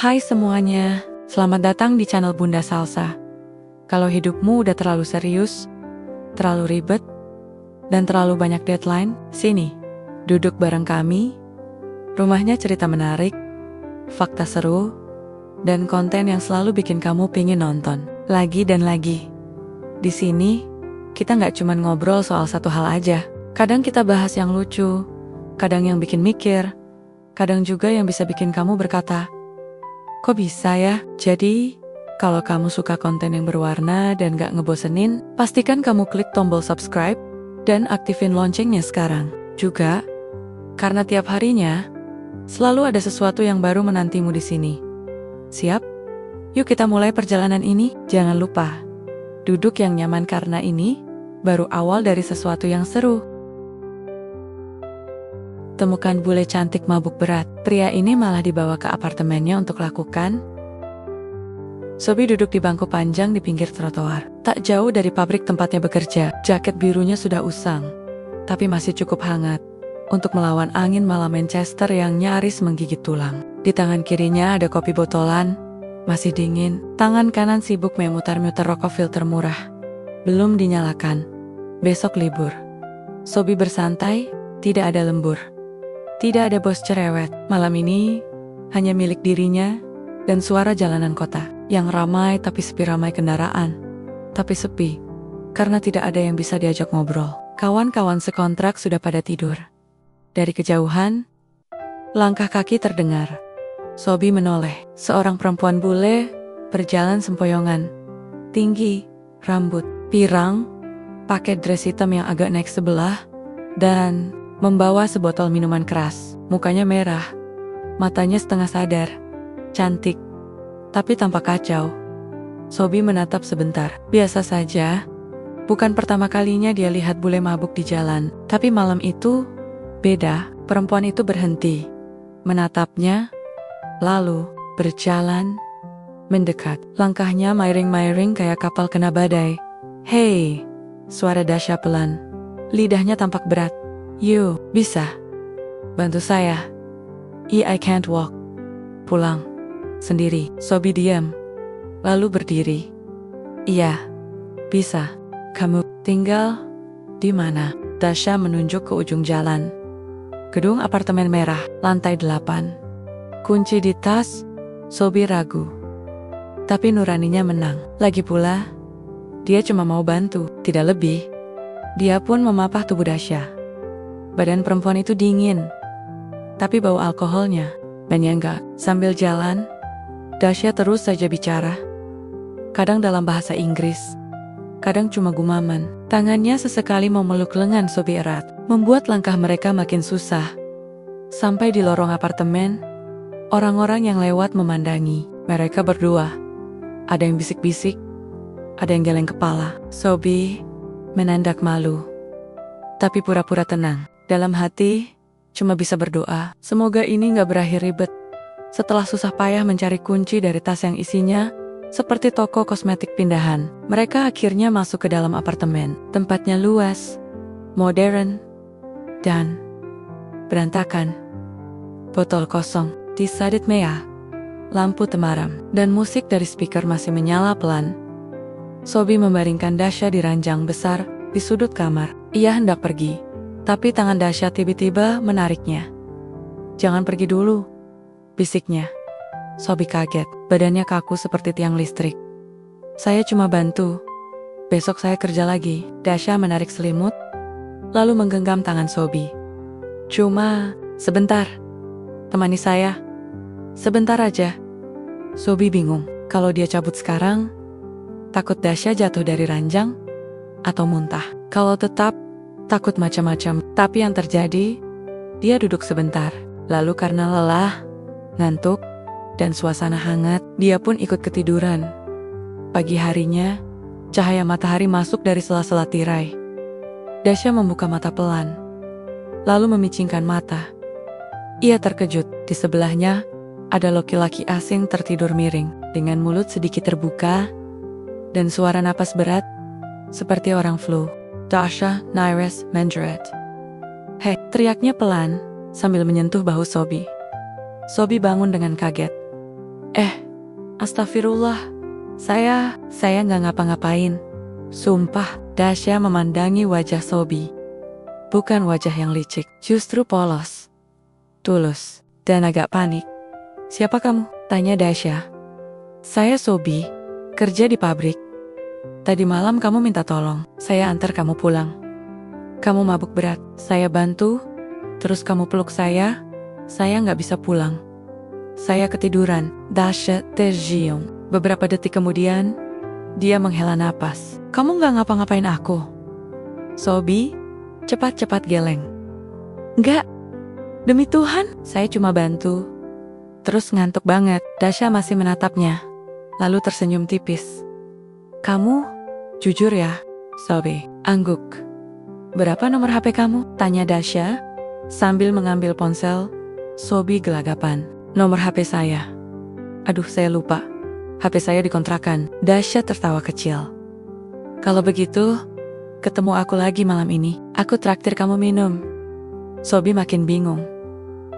Hai semuanya, selamat datang di channel Bunda Salsa. Kalau hidupmu udah terlalu serius, terlalu ribet, dan terlalu banyak deadline, sini, duduk bareng kami. Rumahnya cerita menarik, fakta seru, dan konten yang selalu bikin kamu pingin nonton lagi dan lagi. Di sini, kita nggak cuma ngobrol soal satu hal aja. Kadang kita bahas yang lucu, kadang yang bikin mikir, kadang juga yang bisa bikin kamu berkata, kok bisa ya? Jadi, kalau kamu suka konten yang berwarna dan gak ngebosenin, pastikan kamu klik tombol subscribe dan aktifin loncengnya sekarang. Juga, karena tiap harinya, selalu ada sesuatu yang baru menantimu di sini. Siap? Yuk kita mulai perjalanan ini. Jangan lupa, duduk yang nyaman karena ini baru awal dari sesuatu yang seru. Temukan bule cantik mabuk berat. Pria ini malah dibawa ke apartemennya untuk lakukan. Sobi duduk di bangku panjang di pinggir trotoar. Tak jauh dari pabrik tempatnya bekerja. Jaket birunya sudah usang, tapi masih cukup hangat untuk melawan angin malam Manchester yang nyaris menggigit tulang. Di tangan kirinya ada kopi botolan, masih dingin. Tangan kanan sibuk memutar-mutar rokok filter murah. Belum dinyalakan. Besok libur. Sobi bersantai, tidak ada lembur. Tidak ada bos cerewet. Malam ini hanya milik dirinya dan suara jalanan kota yang ramai tapi sepi, ramai kendaraan tapi sepi karena tidak ada yang bisa diajak ngobrol. Kawan-kawan sekontrak sudah pada tidur. Dari kejauhan, langkah kaki terdengar. Sobi menoleh. Seorang perempuan bule berjalan sempoyongan, tinggi, rambut pirang, pakai dress hitam yang agak naik sebelah, dan membawa sebotol minuman keras. Mukanya merah, matanya setengah sadar, cantik, tapi tampak kacau. Sobi menatap sebentar. Biasa saja, bukan pertama kalinya dia lihat bule mabuk di jalan. Tapi malam itu, beda. Perempuan itu berhenti, menatapnya, lalu berjalan, mendekat. Langkahnya miring-miring kayak kapal kena badai. Hei, suara Dasha pelan. Lidahnya tampak berat. You, bisa bantu saya? I can't walk. Pulang sendiri. Sobi diam, lalu berdiri. Iya, bisa. Kamu tinggal di mana? Dasha menunjuk ke ujung jalan. Gedung apartemen merah, lantai 8. Kunci di tas. Sobi ragu, tapi nuraninya menang. Lagi pula, dia cuma mau bantu, tidak lebih. Dia pun memapah tubuh Dasha. Badan perempuan itu dingin, tapi bau alkoholnya menyengat. Sambil jalan, Dasha terus saja bicara. Kadang dalam bahasa Inggris, kadang cuma gumaman. Tangannya sesekali memeluk lengan Sobi erat, membuat langkah mereka makin susah. Sampai di lorong apartemen, orang-orang yang lewat memandangi mereka berdua. Ada yang bisik-bisik, ada yang geleng kepala. Sobi menandak malu, tapi pura-pura tenang. Dalam hati, cuma bisa berdoa, semoga ini gak berakhir ribet. Setelah susah payah mencari kunci dari tas yang isinya seperti toko kosmetik pindahan, mereka akhirnya masuk ke dalam apartemen. Tempatnya luas, modern, dan berantakan. Botol kosong, decided mea, lampu temaram, dan musik dari speaker masih menyala pelan. Sobi membaringkan Dasha di ranjang besar di sudut kamar. Ia hendak pergi, tapi tangan Dasha tiba-tiba menariknya. Jangan pergi dulu, bisiknya. Sobi kaget, badannya kaku seperti tiang listrik. Saya cuma bantu, besok saya kerja lagi. Dasha menarik selimut, lalu menggenggam tangan Sobi. Cuma sebentar, temani saya. Sebentar aja. Sobi bingung, kalau dia cabut sekarang, takut Dasha jatuh dari ranjang atau muntah. Kalau tetap, takut macam-macam. Tapi yang terjadi, dia duduk sebentar. Lalu karena lelah, ngantuk, dan suasana hangat, dia pun ikut ketiduran. Pagi harinya, cahaya matahari masuk dari sela-sela tirai. Dasha membuka mata pelan, lalu memicingkan mata. Ia terkejut. Di sebelahnya, ada laki-laki asing tertidur miring, dengan mulut sedikit terbuka, dan suara napas berat, seperti orang flu. Dasha Nires Mendret. Hei, teriaknya pelan sambil menyentuh bahu Sobi. Sobi bangun dengan kaget. Astagfirullah. Saya nggak ngapa-ngapain. Sumpah. Dasya memandangi wajah Sobi. Bukan wajah yang licik, justru polos, tulus, dan agak panik. Siapa kamu? Tanya Dasya. Saya Sobi, kerja di pabrik. Tadi malam kamu minta tolong, saya antar kamu pulang. Kamu mabuk berat, saya bantu, terus kamu peluk saya nggak bisa pulang. Saya ketiduran. Dasya tergiung. Beberapa detik kemudian, dia menghela napas. Kamu nggak ngapa-ngapain aku? Sobi, cepat-cepat geleng. Nggak, demi Tuhan, saya cuma bantu. Terus ngantuk banget. Dasya masih menatapnya, lalu tersenyum tipis. Kamu, jujur ya, Sobi, angguk. Berapa nomor HP kamu? Tanya Dasya, sambil mengambil ponsel. Sobi gelagapan. Nomor HP saya. Aduh, saya lupa. HP saya dikontrakan. Dasya tertawa kecil. Kalau begitu, ketemu aku lagi malam ini. Aku traktir kamu minum. Sobi makin bingung.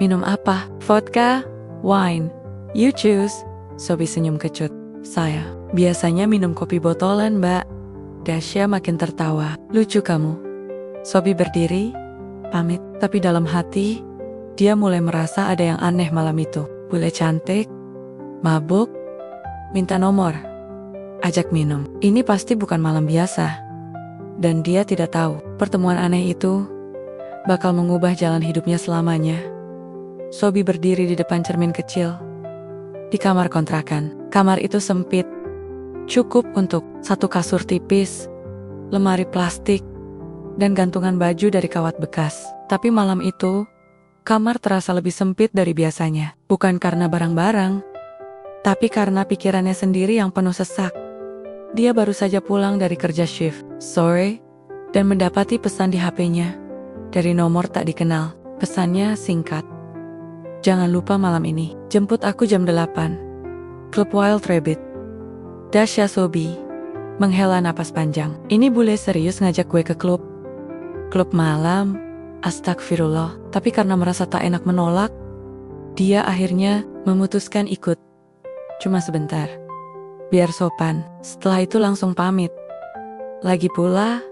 Minum apa? Vodka? Wine? You choose. Sobi senyum kecut. Saya biasanya minum kopi botolan, Mbak. Dasya makin tertawa. Lucu kamu. Sobi berdiri, pamit. Tapi dalam hati, dia mulai merasa ada yang aneh malam itu. Bule cantik, mabuk, minta nomor, ajak minum. Ini pasti bukan malam biasa. Dan dia tidak tahu, pertemuan aneh itu bakal mengubah jalan hidupnya selamanya. Sobi berdiri di depan cermin kecil di kamar kontrakan. Kamar itu sempit, cukup untuk satu kasur tipis, lemari plastik, dan gantungan baju dari kawat bekas. Tapi malam itu, kamar terasa lebih sempit dari biasanya. Bukan karena barang-barang, tapi karena pikirannya sendiri yang penuh sesak. Dia baru saja pulang dari kerja shift sore dan mendapati pesan di HP-nya dari nomor tak dikenal. Pesannya singkat. Jangan lupa malam ini, jemput aku jam 8. Klub Wild Rabbit. Dasya Sobi menghela napas panjang. Ini bule serius ngajak gue ke klub? Klub malam? Astagfirullah. Tapi karena merasa tak enak menolak, dia akhirnya memutuskan ikut. Cuma sebentar, biar sopan. Setelah itu langsung pamit. Lagi pula,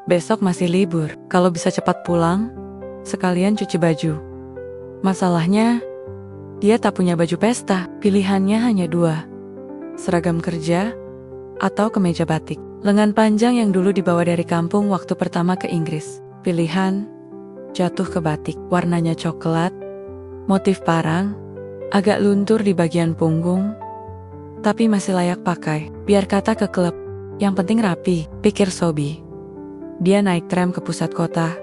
besok masih libur. Kalau bisa cepat pulang, sekalian cuci baju. Masalahnya, dia tak punya baju pesta. Pilihannya hanya 2. Seragam kerja atau kemeja batik. Lengan panjang yang dulu dibawa dari kampung waktu pertama ke Inggris. Pilihan jatuh ke batik. Warnanya coklat, motif parang, agak luntur di bagian punggung, tapi masih layak pakai. Biar kata ke klub, yang penting rapi, pikir Sobi. Dia naik tram ke pusat kota,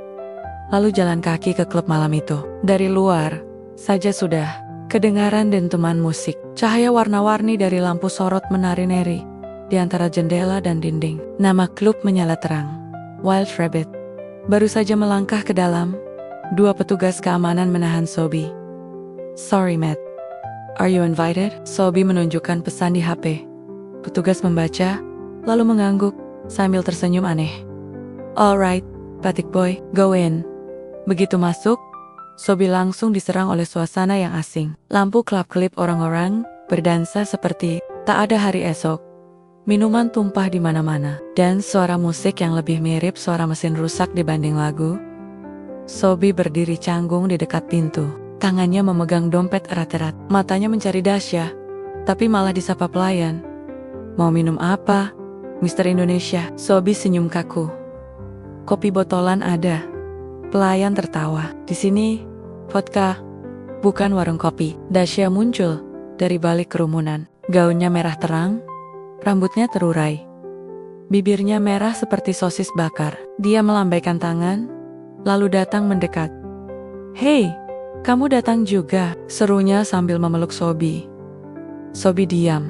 lalu jalan kaki ke klub malam itu. Dari luar saja sudah kedengaran dentuman musik. Cahaya warna-warni dari lampu sorot menari-nari di antara jendela dan dinding. Nama klub menyala terang, Wild Rabbit. Baru saja melangkah ke dalam, 2 petugas keamanan menahan Sobi. Sorry, Matt. Are you invited? Sobi menunjukkan pesan di HP. Petugas membaca, lalu mengangguk sambil tersenyum aneh. Alright, batik boy, go in. Begitu masuk, Sobi langsung diserang oleh suasana yang asing. Lampu kelap-kelip orang-orang berdansa seperti tak ada hari esok. Minuman tumpah di mana-mana, dan suara musik yang lebih mirip suara mesin rusak dibanding lagu. Sobi berdiri canggung di dekat pintu. Tangannya memegang dompet erat-erat. Matanya mencari Dasya, tapi malah disapa pelayan. Mau minum apa, Mister Indonesia? Sobi senyum kaku. Kopi botolan ada. Pelayan tertawa. Di sini, vodka, bukan warung kopi. Dasya muncul dari balik kerumunan. Gaunnya merah terang, rambutnya terurai. Bibirnya merah seperti sosis bakar. Dia melambaikan tangan, lalu datang mendekat. Hei, kamu datang juga, serunya sambil memeluk Sobi. Sobi diam,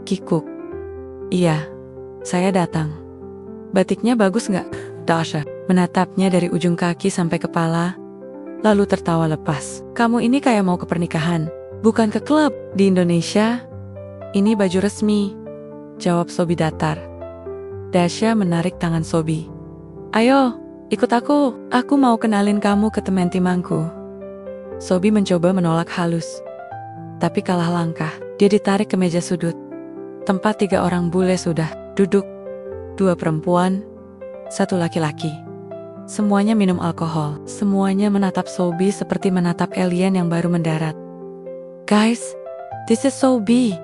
kikuk. Iya, saya datang. Batiknya bagus nggak? Dasya menatapnya dari ujung kaki sampai kepala, lalu tertawa lepas. Kamu ini kayak mau ke pernikahan, bukan ke klub. Di Indonesia, ini baju resmi, jawab Sobi datar. Dasya menarik tangan Sobi. Ayo, ikut aku mau kenalin kamu ke teman timangku. Sobi mencoba menolak halus, tapi kalah langkah. Dia ditarik ke meja sudut. Tempat 3 orang bule sudah duduk. 2 perempuan, 1 laki-laki. Semuanya minum alkohol. Semuanya menatap Sobi seperti menatap alien yang baru mendarat. Guys, this is Sobi.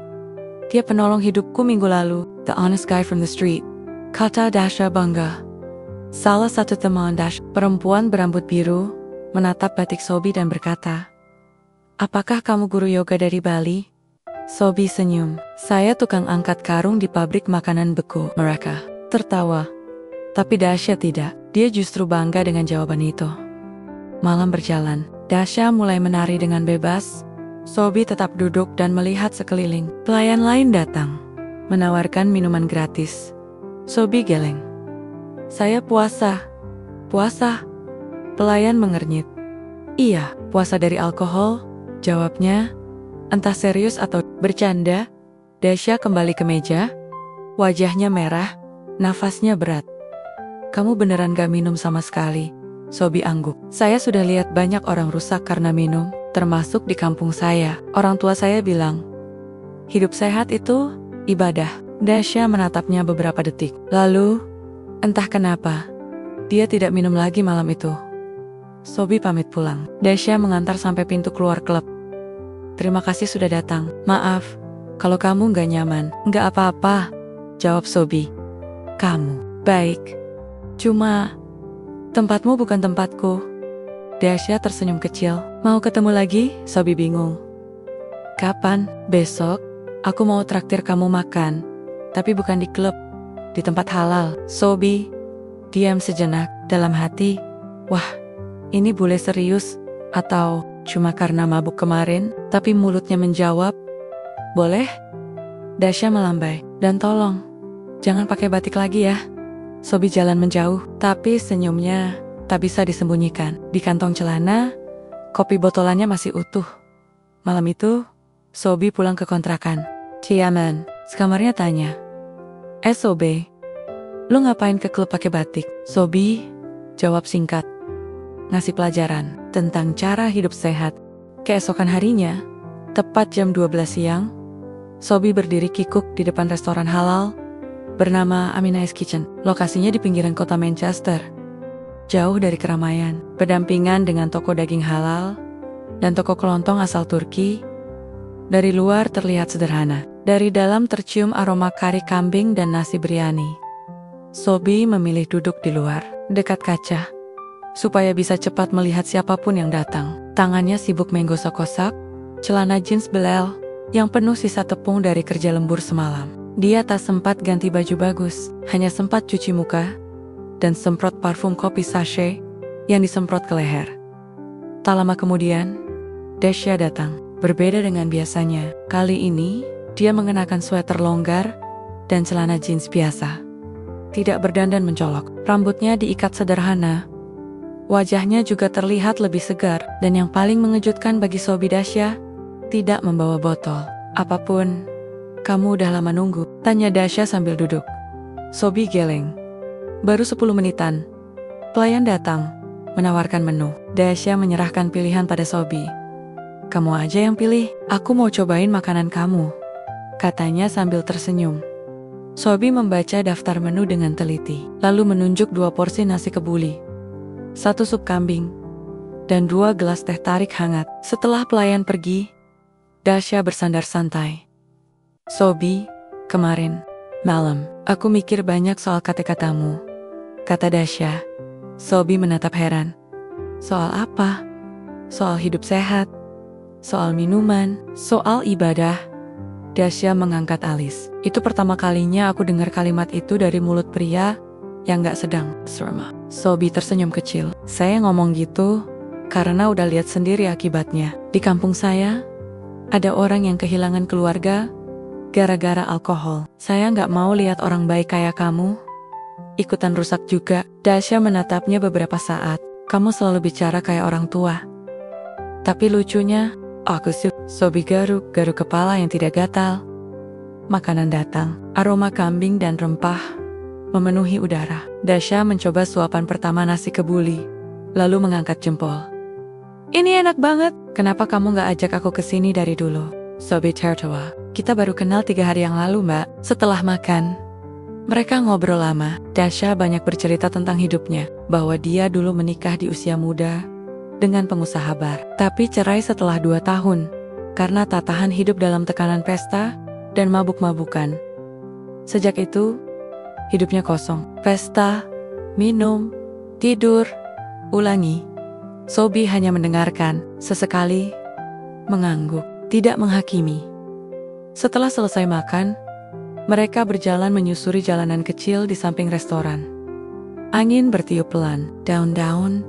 Dia penolong hidupku minggu lalu. The honest guy from the street. Kata Dasha bangga. Salah satu teman Dasha, perempuan berambut biru, menatap batik Sobi dan berkata, "Apakah kamu guru yoga dari Bali?" Sobi senyum. "Saya tukang angkat karung di pabrik makanan beku." Mereka tertawa. Tapi Dasha tidak. Dia justru bangga dengan jawaban itu. Malam berjalan. Dasha mulai menari dengan bebas. Sobi tetap duduk dan melihat sekeliling. Pelayan lain datang, menawarkan minuman gratis. Sobi geleng. "Saya puasa." "Puasa?" Pelayan mengernyit. "Iya, puasa dari alkohol," jawabnya. Entah serius atau bercanda, Dasha kembali ke meja. Wajahnya merah, nafasnya berat. "Kamu beneran gak minum sama sekali?" Sobi angguk. "Saya sudah lihat banyak orang rusak karena minum, termasuk di kampung saya. Orang tua saya bilang, hidup sehat itu ibadah." Dasha menatapnya beberapa detik. Lalu, entah kenapa, dia tidak minum lagi malam itu. Sobi pamit pulang. Dasha mengantar sampai pintu keluar klub. "Terima kasih sudah datang. Maaf, kalau kamu gak nyaman." "Gak apa-apa," jawab Sobi. "Kamu baik. Cuma, tempatmu bukan tempatku." Dasha tersenyum kecil. "Mau ketemu lagi?" Sobi bingung. "Kapan?" "Besok. Aku mau traktir kamu makan. Tapi bukan di klub, di tempat halal." Sobi diam sejenak. Dalam hati, wah, ini bule serius atau cuma karena mabuk kemarin? Tapi mulutnya menjawab, "Boleh." Dasha melambai. "Dan tolong, jangan pakai batik lagi ya." Sobi jalan menjauh, tapi senyumnya tak bisa disembunyikan. Di kantong celana, kopi botolannya masih utuh. Malam itu, Sobi pulang ke kontrakan. "Ciaman," sekamarnya tanya. "Sobe, lu ngapain ke klub pakai batik?" Sobi jawab singkat. "Ngasih pelajaran tentang cara hidup sehat." Keesokan harinya, tepat jam 12 siang, Sobi berdiri kikuk di depan restoran halal bernama Amina's Kitchen. Lokasinya di pinggiran kota Manchester, jauh dari keramaian, berdampingan dengan toko daging halal dan toko kelontong asal Turki. Dari luar terlihat sederhana, dari dalam tercium aroma kari kambing dan nasi biryani. Sobi memilih duduk di luar, dekat kaca, supaya bisa cepat melihat siapapun yang datang. Tangannya sibuk menggosok-gosok celana jeans belel yang penuh sisa tepung dari kerja lembur semalam. Dia tak sempat ganti baju bagus, hanya sempat cuci muka dan semprot parfum kopi sachet yang disemprot ke leher. Tak lama kemudian, Dasha datang. Berbeda dengan biasanya, kali ini dia mengenakan sweater longgar dan celana jeans biasa. Tidak berdandan mencolok, rambutnya diikat sederhana. Wajahnya juga terlihat lebih segar, dan yang paling mengejutkan bagi Sobi, Dasha tidak membawa botol. "Apapun, kamu udah lama nunggu?" tanya Dasha sambil duduk. Sobi geleng. "Baru 10 menitan." Pelayan datang, menawarkan menu. Dasha menyerahkan pilihan pada Sobi. "Kamu aja yang pilih, aku mau cobain makanan kamu," katanya sambil tersenyum. Sobi membaca daftar menu dengan teliti, lalu menunjuk 2 porsi nasi kebuli, 1 sup kambing, dan 2 gelas teh tarik hangat. Setelah pelayan pergi, Dasha bersandar santai. "Sobi, kemarin malam, aku mikir banyak soal kata-katamu," kata Dasha. Sobi menatap heran. "Soal apa?" "Soal hidup sehat, soal minuman, soal ibadah." Dasha mengangkat alis. "Itu pertama kalinya aku dengar kalimat itu dari mulut pria yang gak sedang serma." Sobi tersenyum kecil. "Saya ngomong gitu karena udah lihat sendiri akibatnya. Di kampung saya, ada orang yang kehilangan keluarga gara-gara alkohol. Saya gak mau lihat orang baik kayak kamu ikutan rusak juga." Dasha menatapnya beberapa saat. "Kamu selalu bicara kayak orang tua. Tapi lucunya, aku sih." Sobi garuk kepala yang tidak gatal. Makanan datang, aroma kambing dan rempah memenuhi udara. Dasha mencoba suapan pertama nasi kebuli, lalu mengangkat jempol. "Ini enak banget, kenapa kamu gak ajak aku ke sini dari dulu?" Sobi tertawa. Kita baru kenal 3 hari yang lalu, Mbak. Setelah makan, mereka ngobrol lama. Dasha banyak bercerita tentang hidupnya, bahwa dia dulu menikah di usia muda dengan pengusaha bar, tapi cerai setelah 2 tahun karena tak tahan hidup dalam tekanan pesta dan mabuk-mabukan. Sejak itu, hidupnya kosong. Pesta, minum, tidur, ulangi. Sobi hanya mendengarkan, sesekali mengangguk, tidak menghakimi. Setelah selesai makan, mereka berjalan menyusuri jalanan kecil di samping restoran. Angin bertiup pelan, daun-daun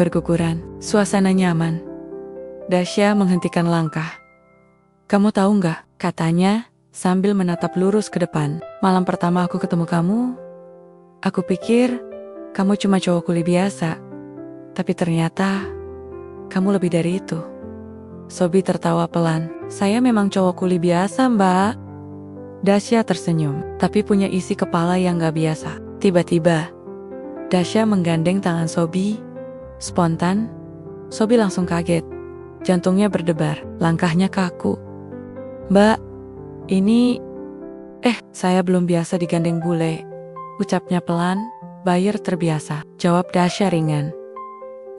berguguran, suasana nyaman. Dasha menghentikan langkah. "Kamu tahu nggak?" katanya sambil menatap lurus ke depan. "Malam pertama aku ketemu kamu, aku pikir kamu cuma cowok kuli biasa. Tapi ternyata kamu lebih dari itu." Sobi tertawa pelan. "Saya memang cowok kuli biasa, Mbak." Dasha tersenyum, tapi punya isi kepala yang gak biasa. Tiba-tiba, Dasha menggandeng tangan Sobi. Spontan, Sobi langsung kaget. Jantungnya berdebar, langkahnya kaku. "Mbak, ini..." Saya belum biasa digandeng bule." Ucapnya pelan, Bayer terbiasa. Jawab Dasha ringan.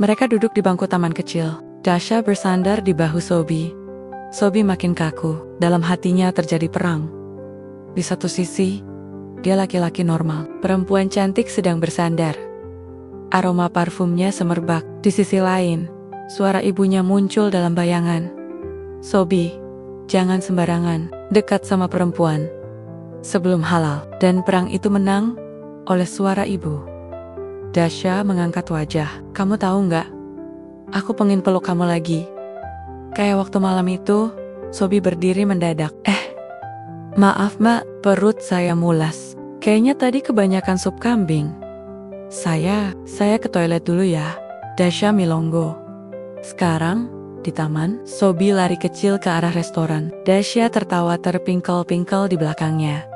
Mereka duduk di bangku taman kecil. Dasha bersandar di bahu Sobi. Sobi makin kaku, dalam hatinya terjadi perang. Di satu sisi, dia laki-laki normal, perempuan cantik sedang bersandar. Aroma parfumnya semerbak. Di sisi lain, suara ibunya muncul dalam bayangan. "Sobi, jangan sembarangan dekat sama perempuan sebelum halal." Dan perang itu menang oleh suara ibu. Dasha mengangkat wajah. "Kamu tahu nggak? Aku pengen peluk kamu lagi. Kayak waktu malam itu." Sobi berdiri mendadak. Maaf Mbak, perut saya mulas. Kayaknya tadi kebanyakan sup kambing. Saya ke toilet dulu ya." Dasha milonggo. Sekarang, di taman, Sobi lari kecil ke arah restoran. Dasha tertawa terpingkel-pingkel di belakangnya.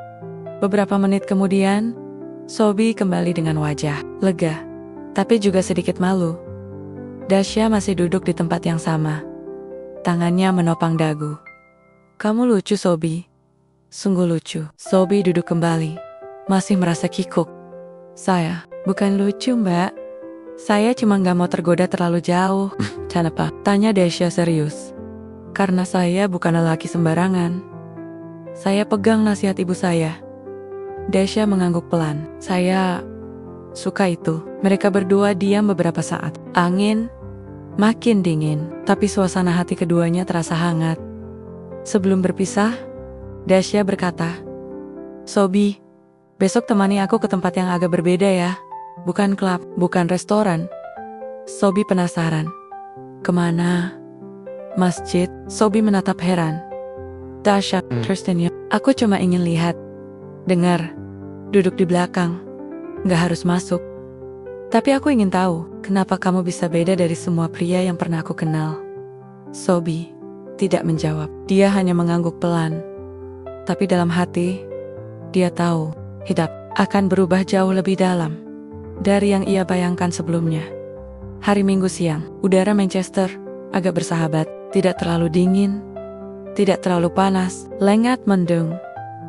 Beberapa menit kemudian, Sobi kembali dengan wajah lega, tapi juga sedikit malu. Dasha masih duduk di tempat yang sama. Tangannya menopang dagu. "Kamu lucu, Sobi. Sungguh lucu." Sobi duduk kembali, masih merasa kikuk. "Saya bukan lucu, Mbak. Saya cuma gak mau tergoda terlalu jauh." "Kenapa?" tanya Dasha serius. "Karena saya bukan lelaki sembarangan. Saya pegang nasihat ibu saya." Dasha mengangguk pelan. "Saya suka itu." Mereka berdua diam beberapa saat. Angin makin dingin, tapi suasana hati keduanya terasa hangat. Sebelum berpisah, Dasha berkata, "Sobi, besok temani aku ke tempat yang agak berbeda ya. Bukan klub, bukan restoran." Sobi penasaran. "Kemana?" "Masjid." Sobi menatap heran. Dasha tersenyum. "Aku cuma ingin lihat, dengar, duduk di belakang. Gak harus masuk. Tapi aku ingin tahu, kenapa kamu bisa beda dari semua pria yang pernah aku kenal." Sobi tidak menjawab. Dia hanya mengangguk pelan. Tapi dalam hati, dia tahu hidup akan berubah jauh lebih dalam dari yang ia bayangkan sebelumnya. Hari Minggu siang, udara Manchester agak bersahabat, tidak terlalu dingin, tidak terlalu panas, lengat mendung,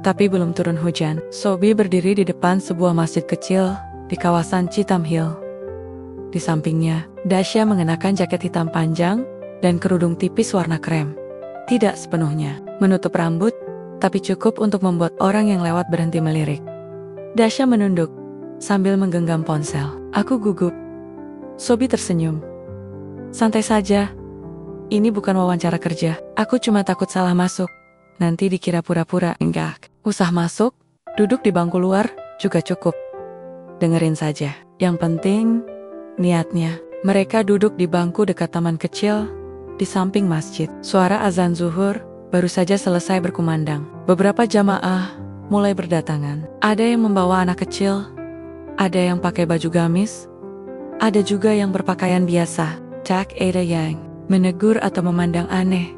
tapi belum turun hujan. Sobi berdiri di depan sebuah masjid kecil di kawasan Cheetham Hill. Di sampingnya, Dasha mengenakan jaket hitam panjang dan kerudung tipis warna krem. Tidak sepenuhnya menutup rambut, tapi cukup untuk membuat orang yang lewat berhenti melirik. Dasha menunduk sambil menggenggam ponsel. "Aku gugup." Sobi tersenyum. "Santai saja. Ini bukan wawancara kerja. Aku cuma takut salah masuk. Nanti dikira pura-pura." "Enggak. Usah masuk, duduk di bangku luar juga cukup. Dengerin saja. Yang penting, niatnya." Mereka duduk di bangku dekat taman kecil di samping masjid. Suara azan zuhur baru saja selesai berkumandang. Beberapa jamaah mulai berdatangan. Ada yang membawa anak kecil, ada yang pakai baju gamis, ada juga yang berpakaian biasa. Tak ada yang menegur atau memandang aneh.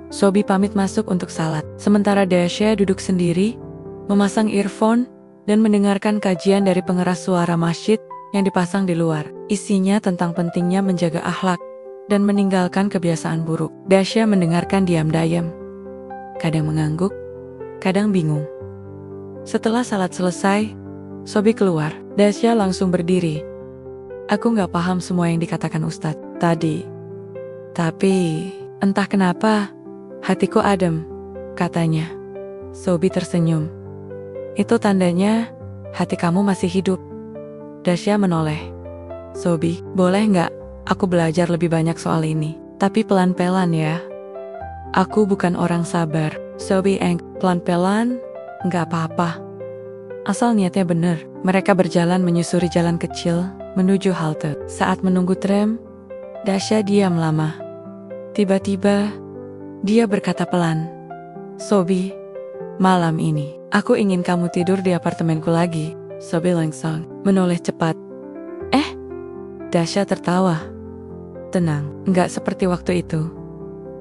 Sobi pamit masuk untuk salat. Sementara Dasha duduk sendiri, memasang earphone dan mendengarkan kajian dari pengeras suara masjid yang dipasang di luar. Isinya tentang pentingnya menjaga akhlak dan meninggalkan kebiasaan buruk. Dasha mendengarkan diam-diam. kadang mengangguk, kadang bingung. Setelah salat selesai, Sobi keluar. Dasya langsung berdiri. Aku gak paham semua yang dikatakan Ustadz tadi. Tapi, entah kenapa, hatiku adem, katanya. Sobi tersenyum. Itu tandanya hati kamu masih hidup. Dasya menoleh. Sobi, boleh gak aku belajar lebih banyak soal ini? Tapi pelan-pelan ya. Aku bukan orang sabar. Sobi pelan-pelan, gak apa-apa. Asal niatnya bener. Mereka berjalan menyusuri jalan kecil menuju halte. Saat menunggu tram, Dasya diam lama. Tiba-tiba, dia berkata pelan, Sobi, malam ini, aku ingin kamu tidur di apartemenku lagi. Sobi langsung menoleh cepat. Dasya tertawa. Tenang, nggak seperti waktu itu.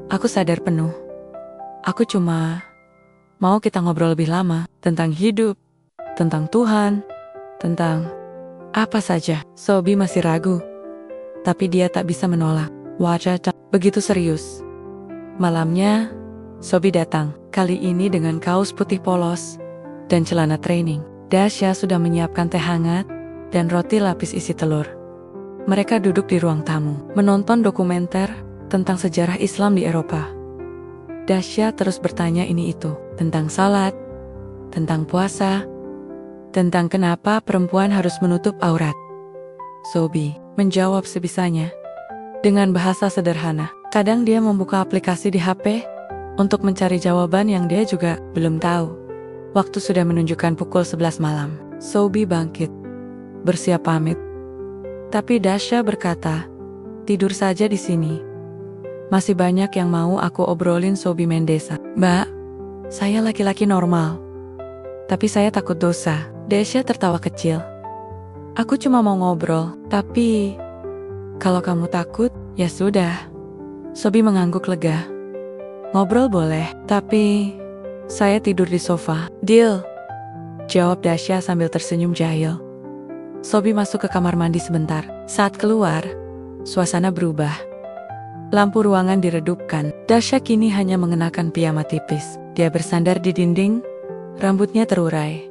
Aku sadar penuh. Aku cuma mau kita ngobrol lebih lama tentang hidup, tentang Tuhan, tentang apa saja. Sobi masih ragu, tapi dia tak bisa menolak. Wajah begitu serius. Malamnya, Sobi datang, kali ini dengan kaos putih polos dan celana training. Dasya sudah menyiapkan teh hangat dan roti lapis isi telur. Mereka duduk di ruang tamu, menonton dokumenter tentang sejarah Islam di Eropa. Dasya terus bertanya ini itu, tentang salat, tentang puasa, tentang kenapa perempuan harus menutup aurat. Sobi menjawab sebisanya, dengan bahasa sederhana. Kadang dia membuka aplikasi di HP untuk mencari jawaban yang dia juga belum tahu. Waktu sudah menunjukkan pukul 11 malam. Sobi bangkit, bersiap pamit. Tapi Dasya berkata, tidur saja di sini. Masih banyak yang mau aku obrolin. Sobi Mendesa. Mbak, saya laki-laki normal. Tapi saya takut dosa. Dasya tertawa kecil. Aku cuma mau ngobrol, tapi kalau kamu takut, ya sudah. Sobi mengangguk lega. Ngobrol boleh, tapi saya tidur di sofa. Deal, jawab Dasya sambil tersenyum jahil. Sobi masuk ke kamar mandi sebentar. Saat keluar, suasana berubah. Lampu ruangan diredupkan. Dasya kini hanya mengenakan piyama tipis. Dia bersandar di dinding, rambutnya terurai.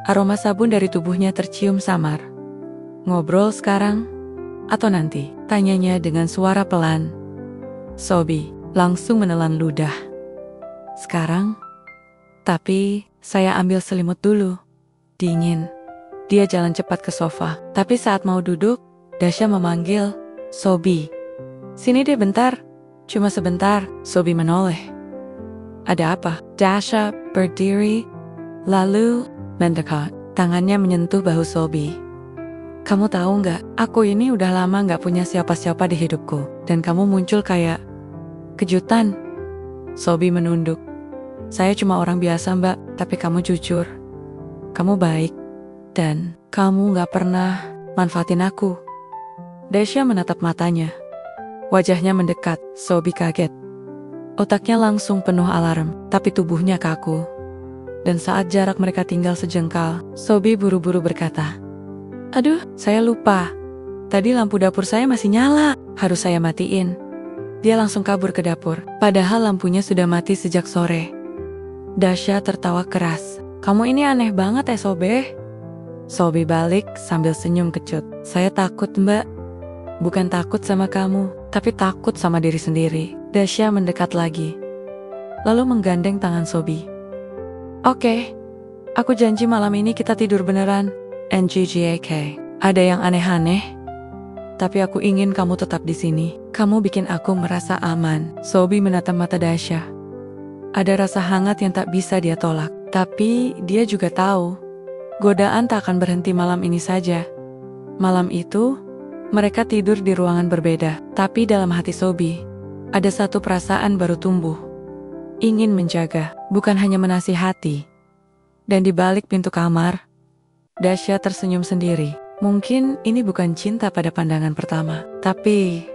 Aroma sabun dari tubuhnya tercium samar. Ngobrol sekarang atau nanti? Tanyanya dengan suara pelan. Sobi langsung menelan ludah. Sekarang? Tapi saya ambil selimut dulu. Dingin. Dia jalan cepat ke sofa. Tapi saat mau duduk, Dasya memanggil, Sobi. Sini deh bentar. Cuma sebentar. Sobi menoleh. Ada apa? Dasya berdiri, lalu mendekat. Tangannya menyentuh bahu Sobi. Kamu tahu nggak? Aku ini udah lama nggak punya siapa-siapa di hidupku. Dan kamu muncul kayak kejutan. Sobi menunduk. Saya cuma orang biasa mbak, tapi kamu jujur. Kamu baik. Dan kamu gak pernah manfaatin aku. Dasya menatap matanya. Wajahnya mendekat. Sobi kaget. Otaknya langsung penuh alarm, tapi tubuhnya kaku. Dan saat jarak mereka tinggal sejengkal, Sobi buru-buru berkata, Aduh, saya lupa. Tadi lampu dapur saya masih nyala. Harus saya matiin. Dia langsung kabur ke dapur, padahal lampunya sudah mati sejak sore. Dasya tertawa keras. Kamu ini aneh banget Sobe. Sobi balik sambil senyum kecut. Saya takut mbak. Bukan takut sama kamu, tapi takut sama diri sendiri. Dasya mendekat lagi, lalu menggandeng tangan Sobi. Oke, aku janji malam ini kita tidur beneran. NGGAK. Ada yang aneh-aneh, tapi aku ingin kamu tetap di sini. Kamu bikin aku merasa aman. Sobi menatap mata Dasya. Ada rasa hangat yang tak bisa dia tolak. Tapi dia juga tahu, godaan tak akan berhenti malam ini saja. Malam itu, mereka tidur di ruangan berbeda. Tapi dalam hati Sobi, ada satu perasaan baru tumbuh. Ingin menjaga, bukan hanya menasihati. Dan di balik pintu kamar, Dasya tersenyum sendiri. Mungkin ini bukan cinta pada pandangan pertama, tapi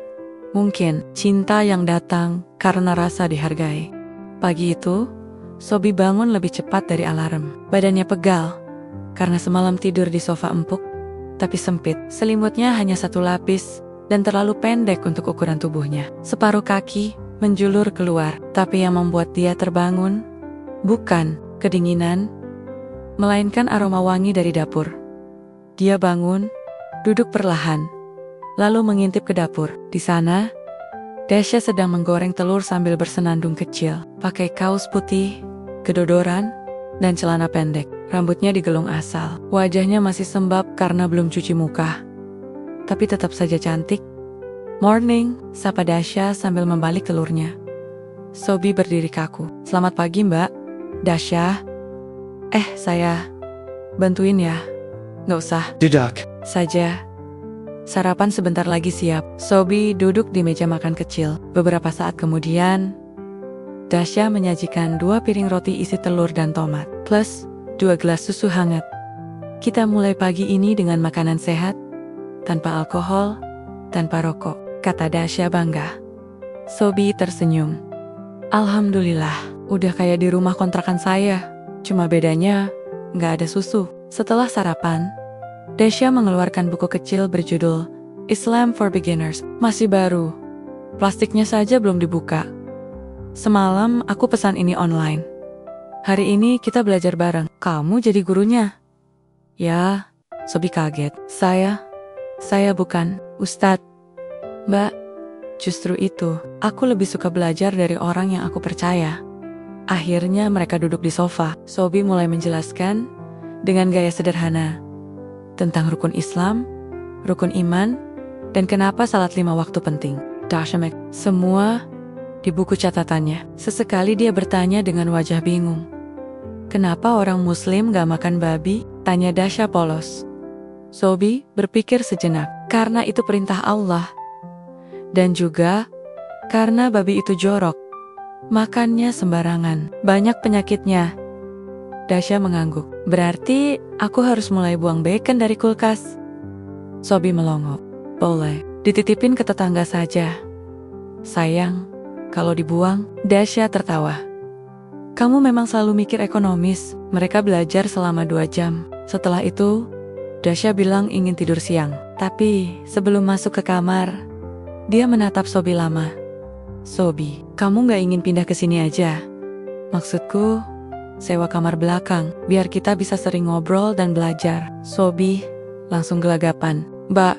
mungkin cinta yang datang karena rasa dihargai. Pagi itu, Sobi bangun lebih cepat dari alarm. Badannya pegal, karena semalam tidur di sofa empuk, tapi sempit. Selimutnya hanya satu lapis, dan terlalu pendek untuk ukuran tubuhnya. Separuh kaki menjulur keluar. Tapi yang membuat dia terbangun bukan kedinginan, melainkan aroma wangi dari dapur. Dia bangun, duduk perlahan, lalu mengintip ke dapur. Di sana, Dasha sedang menggoreng telur sambil bersenandung kecil, pakai kaos putih, kedodoran, dan celana pendek. Rambutnya digelung asal. Wajahnya masih sembab karena belum cuci muka, tapi tetap saja cantik. "Morning," sapa Dasha sambil membalik telurnya. Sobi berdiri kaku. "Selamat pagi, Mbak." "Dasha." Saya bantuin ya." "Nggak usah." Tidak. "Saja. Sarapan sebentar lagi siap." Sobi duduk di meja makan kecil. Beberapa saat kemudian, Dasha menyajikan 2 piring roti isi telur dan tomat, plus 2 gelas susu hangat. "Kita mulai pagi ini dengan makanan sehat, tanpa alkohol, tanpa rokok," kata Dasha bangga. Sobi tersenyum. "Alhamdulillah, udah kayak di rumah kontrakan saya. Cuma bedanya, nggak ada susu." Setelah sarapan, Dasha mengeluarkan buku kecil berjudul Islam for Beginners. Masih baru, plastiknya saja belum dibuka. "Semalam aku pesan ini online. Hari ini kita belajar bareng. Kamu jadi gurunya?" "Ya." Sobi kaget. Saya bukan Ustadz." "Mbak, justru itu, aku lebih suka belajar dari orang yang aku percaya." Akhirnya mereka duduk di sofa. Sobi mulai menjelaskan dengan gaya sederhana tentang rukun Islam, rukun iman, dan kenapa salat 5 waktu penting. Dasha semua di buku catatannya. Sesekali dia bertanya dengan wajah bingung. "Kenapa orang muslim gak makan babi?" tanya Dasha polos. Sobi berpikir sejenak. Karena itu perintah Allah. Dan juga karena babi itu jorok. Makannya sembarangan. Banyak penyakitnya. Dasha mengangguk. "Berarti aku harus mulai buang bacon dari kulkas?" Sobi melongo. "Boleh, dititipin ke tetangga saja." "Sayang, kalau dibuang." Dasha tertawa. "Kamu memang selalu mikir ekonomis." Mereka belajar selama 2 jam. Setelah itu, Dasha bilang ingin tidur siang. Tapi sebelum masuk ke kamar, dia menatap Sobi lama. "Sobi, kamu gak ingin pindah ke sini aja? Maksudku, sewa kamar belakang, biar kita bisa sering ngobrol dan belajar." Sobi langsung gelagapan. "Mbak,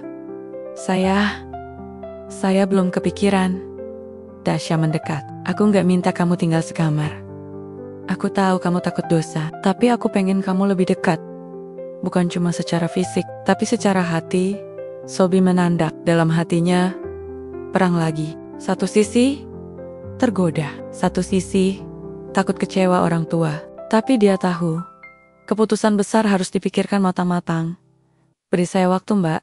saya belum kepikiran." Dasha mendekat. "Aku gak minta kamu tinggal sekamar. Aku tahu kamu takut dosa, tapi aku pengen kamu lebih dekat. Bukan cuma secara fisik, tapi secara hati." Sobi menandak. Dalam hatinya, perang lagi. Satu sisi, tergoda. Satu sisi, takut kecewa orang tua. Tapi dia tahu, keputusan besar harus dipikirkan matang-matang. "Beri saya waktu, Mbak.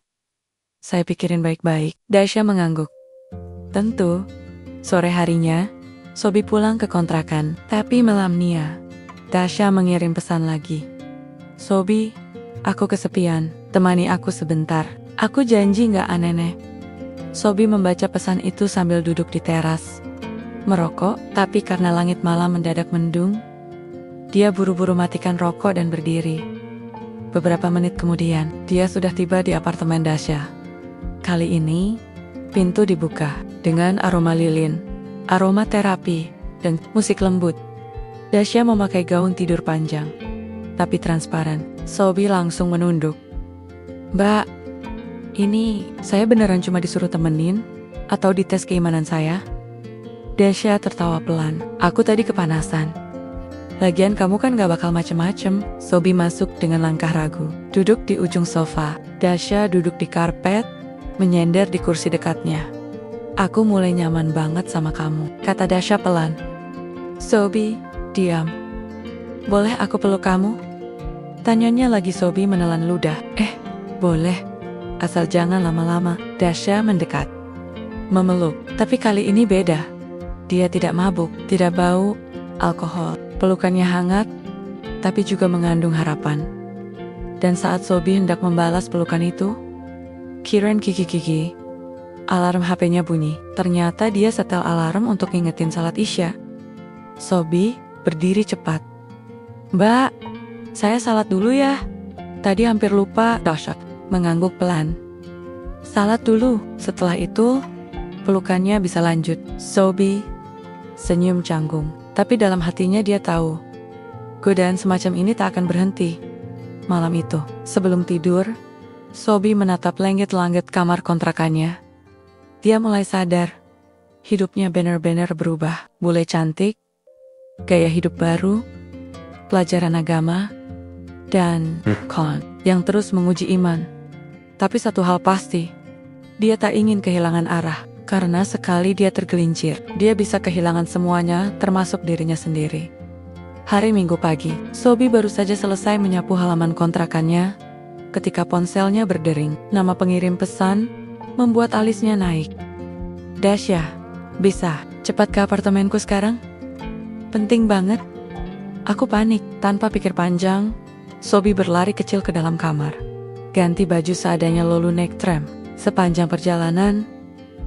Saya pikirin baik-baik." Dasha mengangguk. Tentu. Sore harinya, Sobi pulang ke kontrakan. Tapi malamnya, Dasha mengirim pesan lagi. "Sobi, aku kesepian. Temani aku sebentar. Aku janji gak aneh-aneh." Sobi membaca pesan itu sambil duduk di teras, merokok. Tapi karena langit malam mendadak mendung, dia buru-buru matikan rokok dan berdiri. Beberapa menit kemudian, dia sudah tiba di apartemen Dasha. Kali ini, pintu dibuka dengan aroma lilin, aroma terapi, dan musik lembut. Dasha memakai gaun tidur panjang, tapi transparan. Sobi langsung menunduk. "Mbak, ini saya beneran cuma disuruh temenin? Atau dites keimanan saya?" Dasha tertawa pelan. "Aku tadi kepanasan. Lagian kamu kan gak bakal macem-macem." Sobi masuk dengan langkah ragu. Duduk di ujung sofa. Dasha duduk di karpet, menyender di kursi dekatnya. "Aku mulai nyaman banget sama kamu," kata Dasha pelan. Sobi diam. "Boleh aku peluk kamu?" tanyanya lagi. Sobi menelan ludah. Boleh. Asal jangan lama-lama." Dasha mendekat, memeluk. Tapi kali ini beda. Dia tidak mabuk, tidak bau alkohol. Pelukannya hangat, tapi juga mengandung harapan. Dan saat Sobi hendak membalas pelukan itu, Kiran kiki-kiki. Alarm HP-nya bunyi. Ternyata dia setel alarm untuk ngingetin salat Isya. Sobi berdiri cepat. "Mbak, saya salat dulu ya. Tadi hampir lupa." Dasha mengangguk pelan. "Salat dulu, setelah itu pelukannya bisa lanjut." Sobi senyum canggung. Tapi dalam hatinya dia tahu, godaan semacam ini tak akan berhenti. Malam itu, sebelum tidur, Sobi menatap langit-langit kamar kontrakannya. Dia mulai sadar, hidupnya benar-benar berubah. Bule cantik, gaya hidup baru, pelajaran agama, dan kon yang terus menguji iman. Tapi satu hal pasti, dia tak ingin kehilangan arah. Karena sekali dia tergelincir, dia bisa kehilangan semuanya termasuk dirinya sendiri. Hari Minggu pagi, Sobi baru saja selesai menyapu halaman kontrakannya ketika ponselnya berdering. Nama pengirim pesan membuat alisnya naik. Dasya, bisa cepat ke apartemenku sekarang? Penting banget. Aku panik. Tanpa pikir panjang, Sobi berlari kecil ke dalam kamar. Ganti baju seadanya lalu naik tram. Sepanjang perjalanan,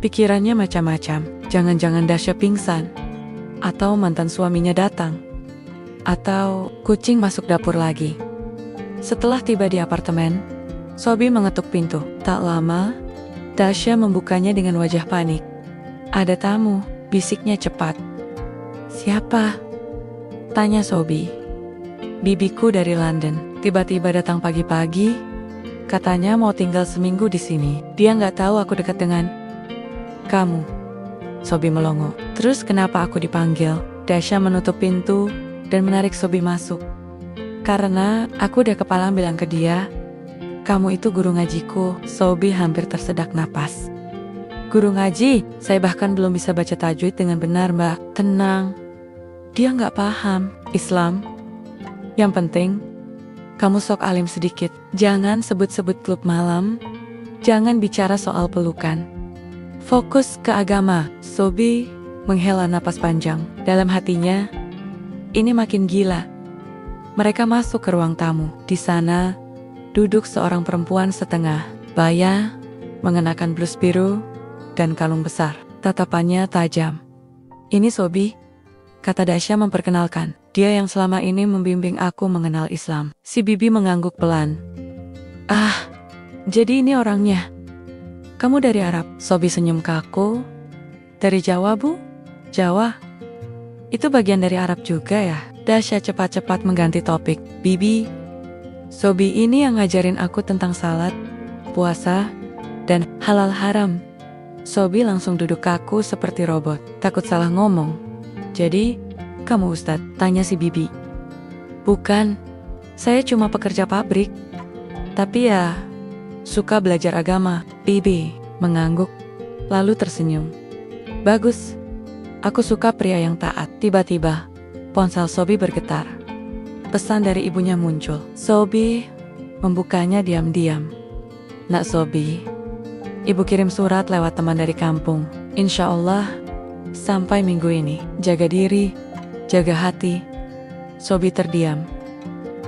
pikirannya macam-macam. Jangan-jangan Dasya pingsan, atau mantan suaminya datang, atau kucing masuk dapur lagi. Setelah tiba di apartemen, Sobi mengetuk pintu. Tak lama, Dasya membukanya dengan wajah panik. Ada tamu, bisiknya cepat. Siapa? Tanya Sobi. Bibiku dari London, tiba-tiba datang pagi-pagi. Katanya mau tinggal seminggu di sini. Dia nggak tahu aku dekat dengan kamu. Sobi melongo. Terus kenapa aku dipanggil? Dasya menutup pintu dan menarik Sobi masuk. Karena aku udah kepalang bilang ke dia, kamu itu guru ngajiku. Sobi hampir tersedak napas. Guru ngaji? Saya bahkan belum bisa baca tajwid dengan benar, Mbak. Tenang. Dia nggak paham Islam. Yang penting, kamu sok alim sedikit. Jangan sebut-sebut klub malam. Jangan bicara soal pelukan. Fokus ke agama. Sobi menghela napas panjang. Dalam hatinya, ini makin gila. Mereka masuk ke ruang tamu. Di sana, duduk seorang perempuan setengah baya, mengenakan blus biru dan kalung besar. Tatapannya tajam. Ini Sobi, kata Dasya memperkenalkan. Dia yang selama ini membimbing aku mengenal Islam. Si bibi mengangguk pelan. Ah, jadi ini orangnya. Kamu dari Arab? Sobi senyum kaku. Dari Jawa, Bu? Jawa? Itu bagian dari Arab juga ya? Dasya cepat-cepat mengganti topik. Bibi, Sobi ini yang ngajarin aku tentang salat, puasa, dan halal haram. Sobi langsung duduk kaku seperti robot, takut salah ngomong. Jadi, kamu Ustadz? Tanya si bibi. Bukan, saya cuma pekerja pabrik. Tapi ya, suka belajar agama. Bibi mengangguk, lalu tersenyum. Bagus, aku suka pria yang taat. Tiba-tiba, ponsel Sobi bergetar. Pesan dari ibunya muncul. Sobi membukanya diam-diam. Nak Sobi, ibu kirim surat lewat teman dari kampung. Insya Allah, sampai minggu ini. Jaga diri, jaga hati. Sobi terdiam.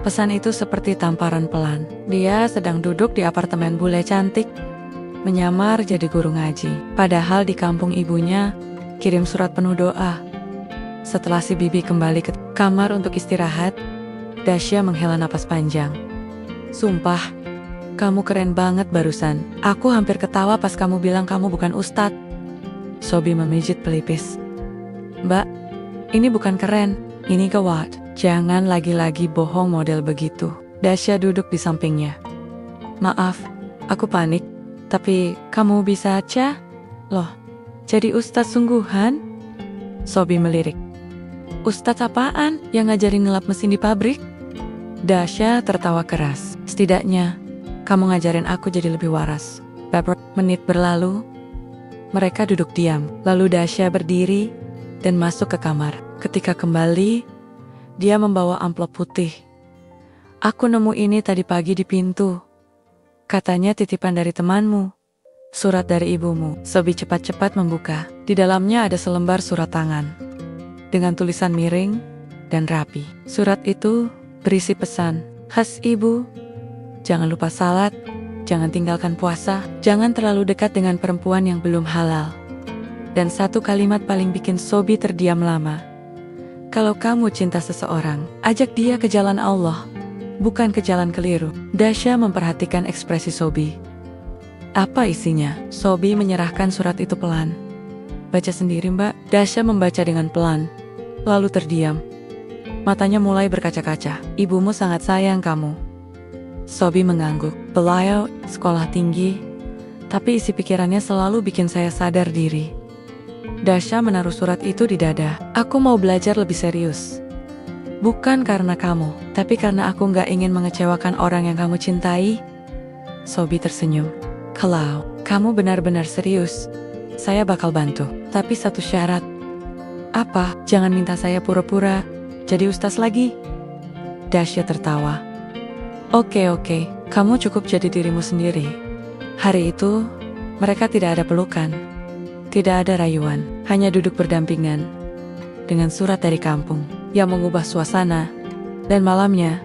Pesan itu seperti tamparan pelan. Dia sedang duduk di apartemen bule cantik, menyamar jadi guru ngaji. Padahal di kampung ibunya kirim surat penuh doa. Setelah si bibi kembali ke kamar untuk istirahat, Dasya menghela napas panjang. Sumpah, kamu keren banget barusan. Aku hampir ketawa pas kamu bilang kamu bukan ustadz. Sobi memijit pelipis. Mbak, ini bukan keren, ini gawat. Jangan lagi-lagi bohong model begitu. Dasya duduk di sampingnya. Maaf, aku panik. Tapi kamu bisa aja? Loh, jadi ustadz sungguhan? Sobi melirik. Ustadz apaan? Yang ngajarin ngelap mesin di pabrik? Dasya tertawa keras. Setidaknya, kamu ngajarin aku jadi lebih waras. Beberapa menit berlalu, mereka duduk diam. Lalu Dasya berdiri dan masuk ke kamar. Ketika kembali, dia membawa amplop putih. Aku nemu ini tadi pagi di pintu. Katanya titipan dari temanmu. Surat dari ibumu. Sobi cepat-cepat membuka. Di dalamnya ada selembar surat tangan dengan tulisan miring dan rapi. Surat itu berisi pesan khas ibu. Jangan lupa salat, jangan tinggalkan puasa, jangan terlalu dekat dengan perempuan yang belum halal. Dan satu kalimat paling bikin Sobi terdiam lama. Kalau kamu cinta seseorang, ajak dia ke jalan Allah, bukan ke jalan keliru. Dasya memperhatikan ekspresi Sobi. Apa isinya? Sobi menyerahkan surat itu pelan. Baca sendiri, Mbak. Dasya membaca dengan pelan, lalu terdiam. Matanya mulai berkaca-kaca. Ibumu sangat sayang kamu. Sobi mengangguk. Beliau sekolah tinggi, tapi isi pikirannya selalu bikin saya sadar diri. Dasya menaruh surat itu di dada. Aku mau belajar lebih serius. Bukan karena kamu, tapi karena aku nggak ingin mengecewakan orang yang kamu cintai. Sobi tersenyum. Kalau kamu benar-benar serius, saya bakal bantu. Tapi satu syarat. Apa? Jangan minta saya pura-pura jadi ustaz lagi. Dasya tertawa. Oke, kamu cukup jadi dirimu sendiri. Hari itu, mereka tidak ada pelukan. Tidak ada rayuan, hanya duduk berdampingan. Dengan surat dari kampung yang mengubah suasana. Dan malamnya,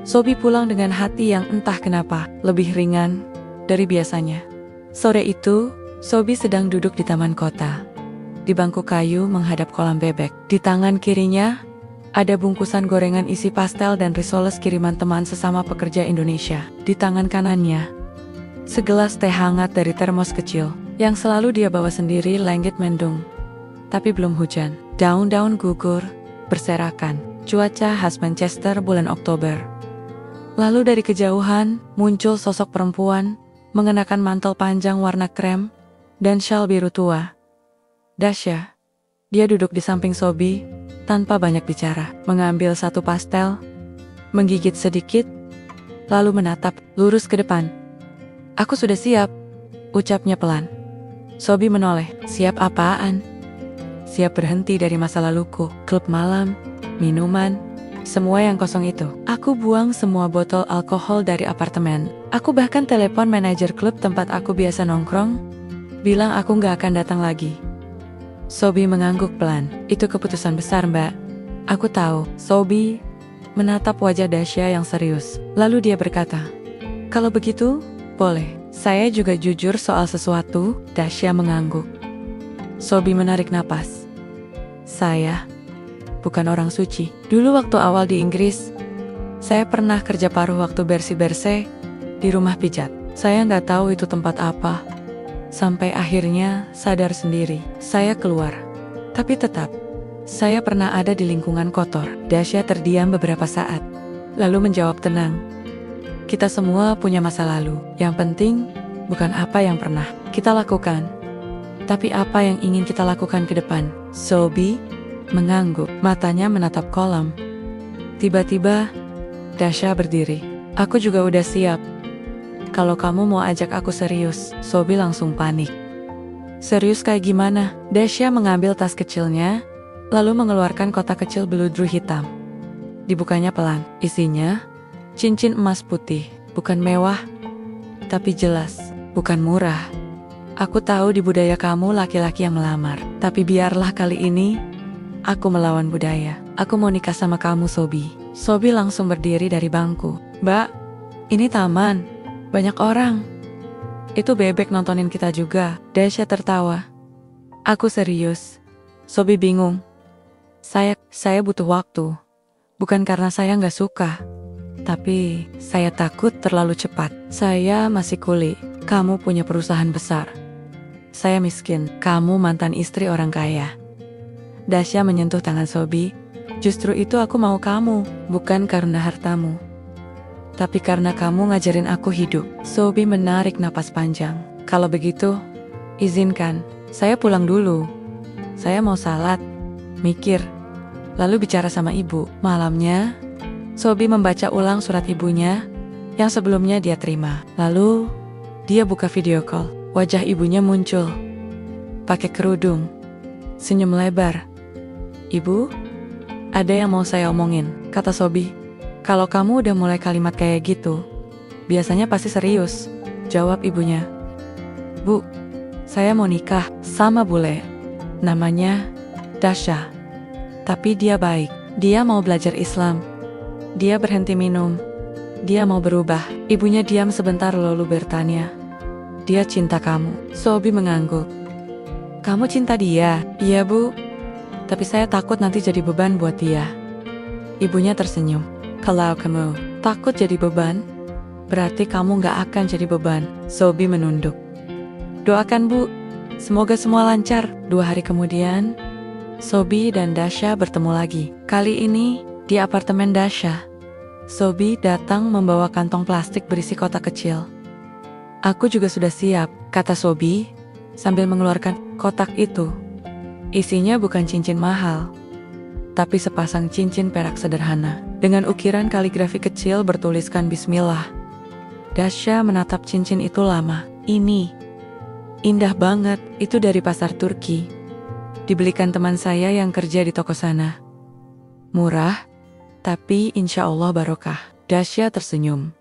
Sobi pulang dengan hati yang entah kenapa lebih ringan dari biasanya. Sore itu, Sobi sedang duduk di taman kota. Di bangku kayu menghadap kolam bebek. Di tangan kirinya, ada bungkusan gorengan isi pastel dan risoles kiriman teman sesama pekerja Indonesia. Di tangan kanannya, segelas teh hangat dari termos kecil yang selalu dia bawa sendiri. Langit mendung, tapi belum hujan. Daun-daun gugur, berserakan. Cuaca khas Manchester bulan Oktober. Lalu dari kejauhan, muncul sosok perempuan mengenakan mantel panjang warna krem dan syal biru tua. Dasya. Dia duduk di samping Sobi tanpa banyak bicara, mengambil satu pastel, menggigit sedikit, lalu menatap lurus ke depan. Aku sudah siap, ucapnya pelan. Sobi menoleh. Siap apaan? Siap berhenti dari masa laluku, klub malam, minuman, semua yang kosong itu. Aku buang semua botol alkohol dari apartemen. Aku bahkan telepon manajer klub tempat aku biasa nongkrong, bilang aku nggak akan datang lagi. Sobi mengangguk pelan. Itu keputusan besar, Mbak. Aku tahu. Sobi menatap wajah Dasya yang serius. Lalu dia berkata, kalau begitu, boleh. Saya juga jujur soal sesuatu. Dasya mengangguk. Sobi menarik napas. Saya bukan orang suci. Dulu waktu awal di Inggris, saya pernah kerja paruh waktu bersih-bersih di rumah pijat. Saya nggak tahu itu tempat apa. Sampai akhirnya sadar sendiri, saya keluar. Tapi tetap, saya pernah ada di lingkungan kotor. Dasya terdiam beberapa saat, lalu menjawab tenang. Kita semua punya masa lalu. Yang penting, bukan apa yang pernah kita lakukan, tapi apa yang ingin kita lakukan ke depan. Sobi mengangguk, matanya menatap kolam. Tiba-tiba, Dasya berdiri. Aku juga udah siap. Kalau kamu mau ajak aku serius. Sobi langsung panik. Serius kayak gimana? Dasya mengambil tas kecilnya, lalu mengeluarkan kotak kecil beludru hitam. Dibukanya pelan. Isinya, cincin emas putih. Bukan mewah, tapi jelas. Bukan murah. Aku tahu di budaya kamu laki-laki yang melamar. Tapi biarlah kali ini, aku melawan budaya. Aku mau nikah sama kamu, Sobi. Sobi langsung berdiri dari bangku. Mbak, ini taman. Banyak orang. Itu bebek nontonin kita juga. Dasya tertawa. Aku serius. Sobi bingung. Saya butuh waktu. Bukan karena saya nggak suka. Tapi saya takut terlalu cepat. Saya masih kuli. Kamu punya perusahaan besar. Saya miskin. Kamu mantan istri orang kaya. Dasya menyentuh tangan Sobi. Justru itu aku mau kamu. Bukan karena hartamu, tapi karena kamu ngajarin aku hidup. Sobi menarik napas panjang. Kalau begitu, izinkan saya pulang dulu. Saya mau salat, mikir, lalu bicara sama ibu. Malamnya, Sobi membaca ulang surat ibunya yang sebelumnya dia terima. Lalu, dia buka video call. Wajah ibunya muncul, pakai kerudung, senyum lebar. Ibu, ada yang mau saya omongin, kata Sobi. Kalau kamu udah mulai kalimat kayak gitu, biasanya pasti serius, jawab ibunya. Bu, saya mau nikah sama bule. Namanya Dasya. Tapi dia baik. Dia mau belajar Islam. Dia berhenti minum. Dia mau berubah. Ibunya diam sebentar lalu bertanya, dia cinta kamu? Sobi mengangguk. Kamu cinta dia? Iya, Bu. Tapi saya takut nanti jadi beban buat dia. Ibunya tersenyum. Kalau kamu takut jadi beban, berarti kamu gak akan jadi beban. Sobi menunduk. Doakan, Bu. Semoga semua lancar. 2 hari kemudian, Sobi dan Dasha bertemu lagi. Kali ini, di apartemen Dasha. Sobi datang membawa kantong plastik berisi kotak kecil. Aku juga sudah siap, kata Sobi, sambil mengeluarkan kotak itu. Isinya bukan cincin mahal, tapi sepasang cincin perak sederhana. Dengan ukiran kaligrafi kecil bertuliskan Bismillah. Dasha menatap cincin itu lama. Ini indah banget, itu dari pasar Turki. Dibelikan teman saya yang kerja di toko sana. Murah, tapi insya Allah barokah. Dasha tersenyum.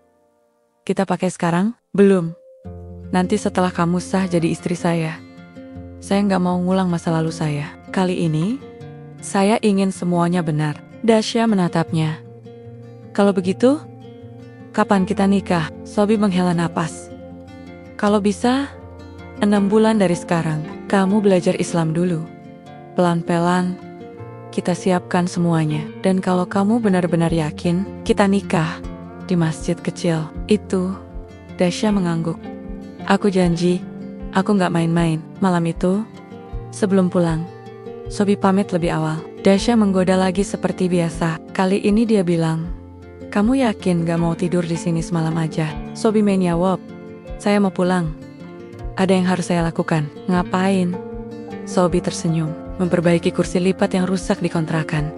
Kita pakai sekarang? Belum. Nanti setelah kamu sah jadi istri saya. Saya nggak mau ngulang masa lalu saya. Kali ini, saya ingin semuanya benar. Dasha menatapnya. Kalau begitu, kapan kita nikah? Sobi menghela napas. Kalau bisa, 6 bulan dari sekarang. Kamu belajar Islam dulu. Pelan-pelan, kita siapkan semuanya. Dan kalau kamu benar-benar yakin, kita nikah di masjid kecil. Itu, Dasha mengangguk. Aku janji, aku nggak main-main. Malam itu, sebelum pulang, Sobi pamit lebih awal. Dasha menggoda lagi seperti biasa. Kali ini dia bilang, kamu yakin gak mau tidur di sini semalam aja? Sobi menjawab, saya mau pulang. Ada yang harus saya lakukan. Ngapain? Sobi tersenyum. Memperbaiki kursi lipat yang rusak di kontrakan.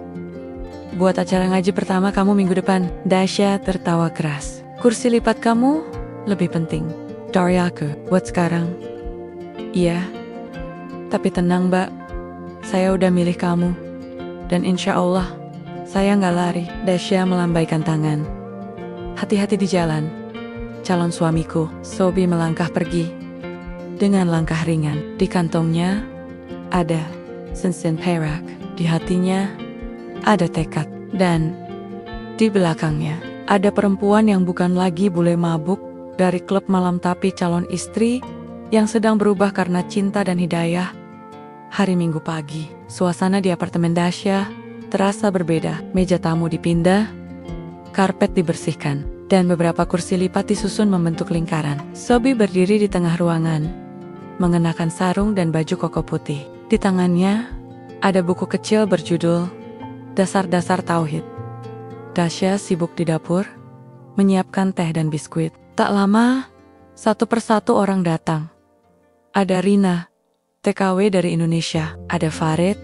Buat acara ngaji pertama kamu minggu depan. Dasha tertawa keras. Kursi lipat kamu lebih penting dari aku. Buat sekarang. Iya. Tapi tenang mbak. Saya udah milih kamu. Dan insya Allah, saya nggak lari. Dasha melambaikan tangan. Hati-hati di jalan. Calon suamiku. Sobi melangkah pergi. Dengan langkah ringan. Di kantongnya, ada cincin perak. Di hatinya, ada tekad. Dan di belakangnya, ada perempuan yang bukan lagi bule mabuk dari klub malam tapi calon istri yang sedang berubah karena cinta dan hidayah. Hari Minggu pagi, suasana di apartemen Dasha terasa berbeda. Meja tamu dipindah, karpet dibersihkan, dan beberapa kursi lipat disusun membentuk lingkaran. Sobi berdiri di tengah ruangan, mengenakan sarung dan baju koko putih. Di tangannya, ada buku kecil berjudul Dasar-Dasar Tauhid. Dasha sibuk di dapur, menyiapkan teh dan biskuit. Tak lama, satu persatu orang datang. Ada Rina, TKW dari Indonesia. Ada Farid,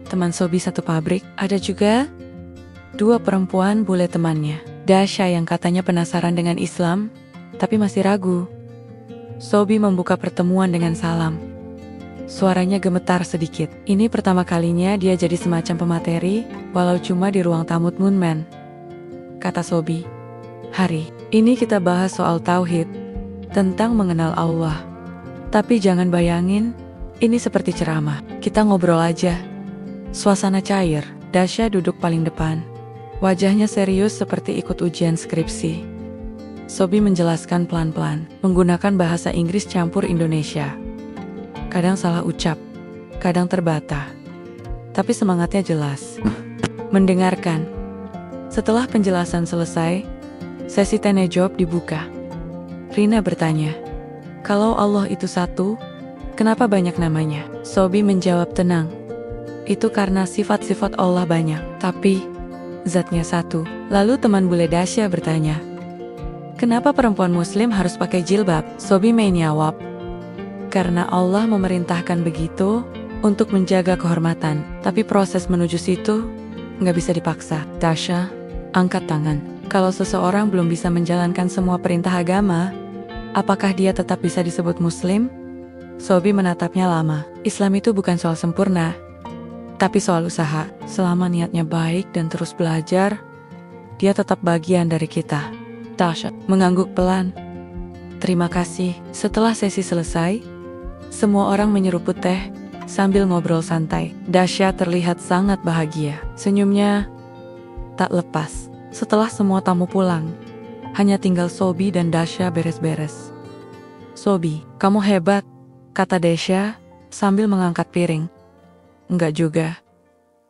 teman Sobi satu pabrik. Ada juga 2 perempuan bule temannya. Dasha yang katanya penasaran dengan Islam, tapi masih ragu. Sobi membuka pertemuan dengan salam. Suaranya gemetar sedikit. Ini pertama kalinya dia jadi semacam pemateri, walau cuma di ruang tamu Moonman. Kata Sobi, hari ini kita bahas soal tauhid, tentang mengenal Allah. Tapi jangan bayangin, ini seperti ceramah. Kita ngobrol aja. Suasana cair. Dasha duduk paling depan. Wajahnya serius seperti ikut ujian skripsi. Sobi menjelaskan pelan-pelan, menggunakan bahasa Inggris campur Indonesia. Kadang salah ucap, kadang terbata. Tapi semangatnya jelas. Mendengarkan. Setelah penjelasan selesai, sesi tanya jawab dibuka. Rina bertanya, kalau Allah itu satu, kenapa banyak namanya? Sobi menjawab tenang. Itu karena sifat-sifat Allah banyak, tapi zatnya satu. Lalu teman bule Dasha bertanya, kenapa perempuan muslim harus pakai jilbab? Sobi menjawab, karena Allah memerintahkan begitu untuk menjaga kehormatan. Tapi proses menuju situ nggak bisa dipaksa. Dasha angkat tangan. Kalau seseorang belum bisa menjalankan semua perintah agama, apakah dia tetap bisa disebut muslim? Sobi menatapnya lama. Islam itu bukan soal sempurna, tapi soal usaha. Selama niatnya baik dan terus belajar, dia tetap bagian dari kita. Dasha mengangguk pelan. Terima kasih. Setelah sesi selesai, semua orang menyeruput teh sambil ngobrol santai. Dasha terlihat sangat bahagia. Senyumnya tak lepas. Setelah semua tamu pulang, hanya tinggal Sobi dan Dasha beres-beres. Sobi, kamu hebat, kata Dasha sambil mengangkat piring. Enggak juga.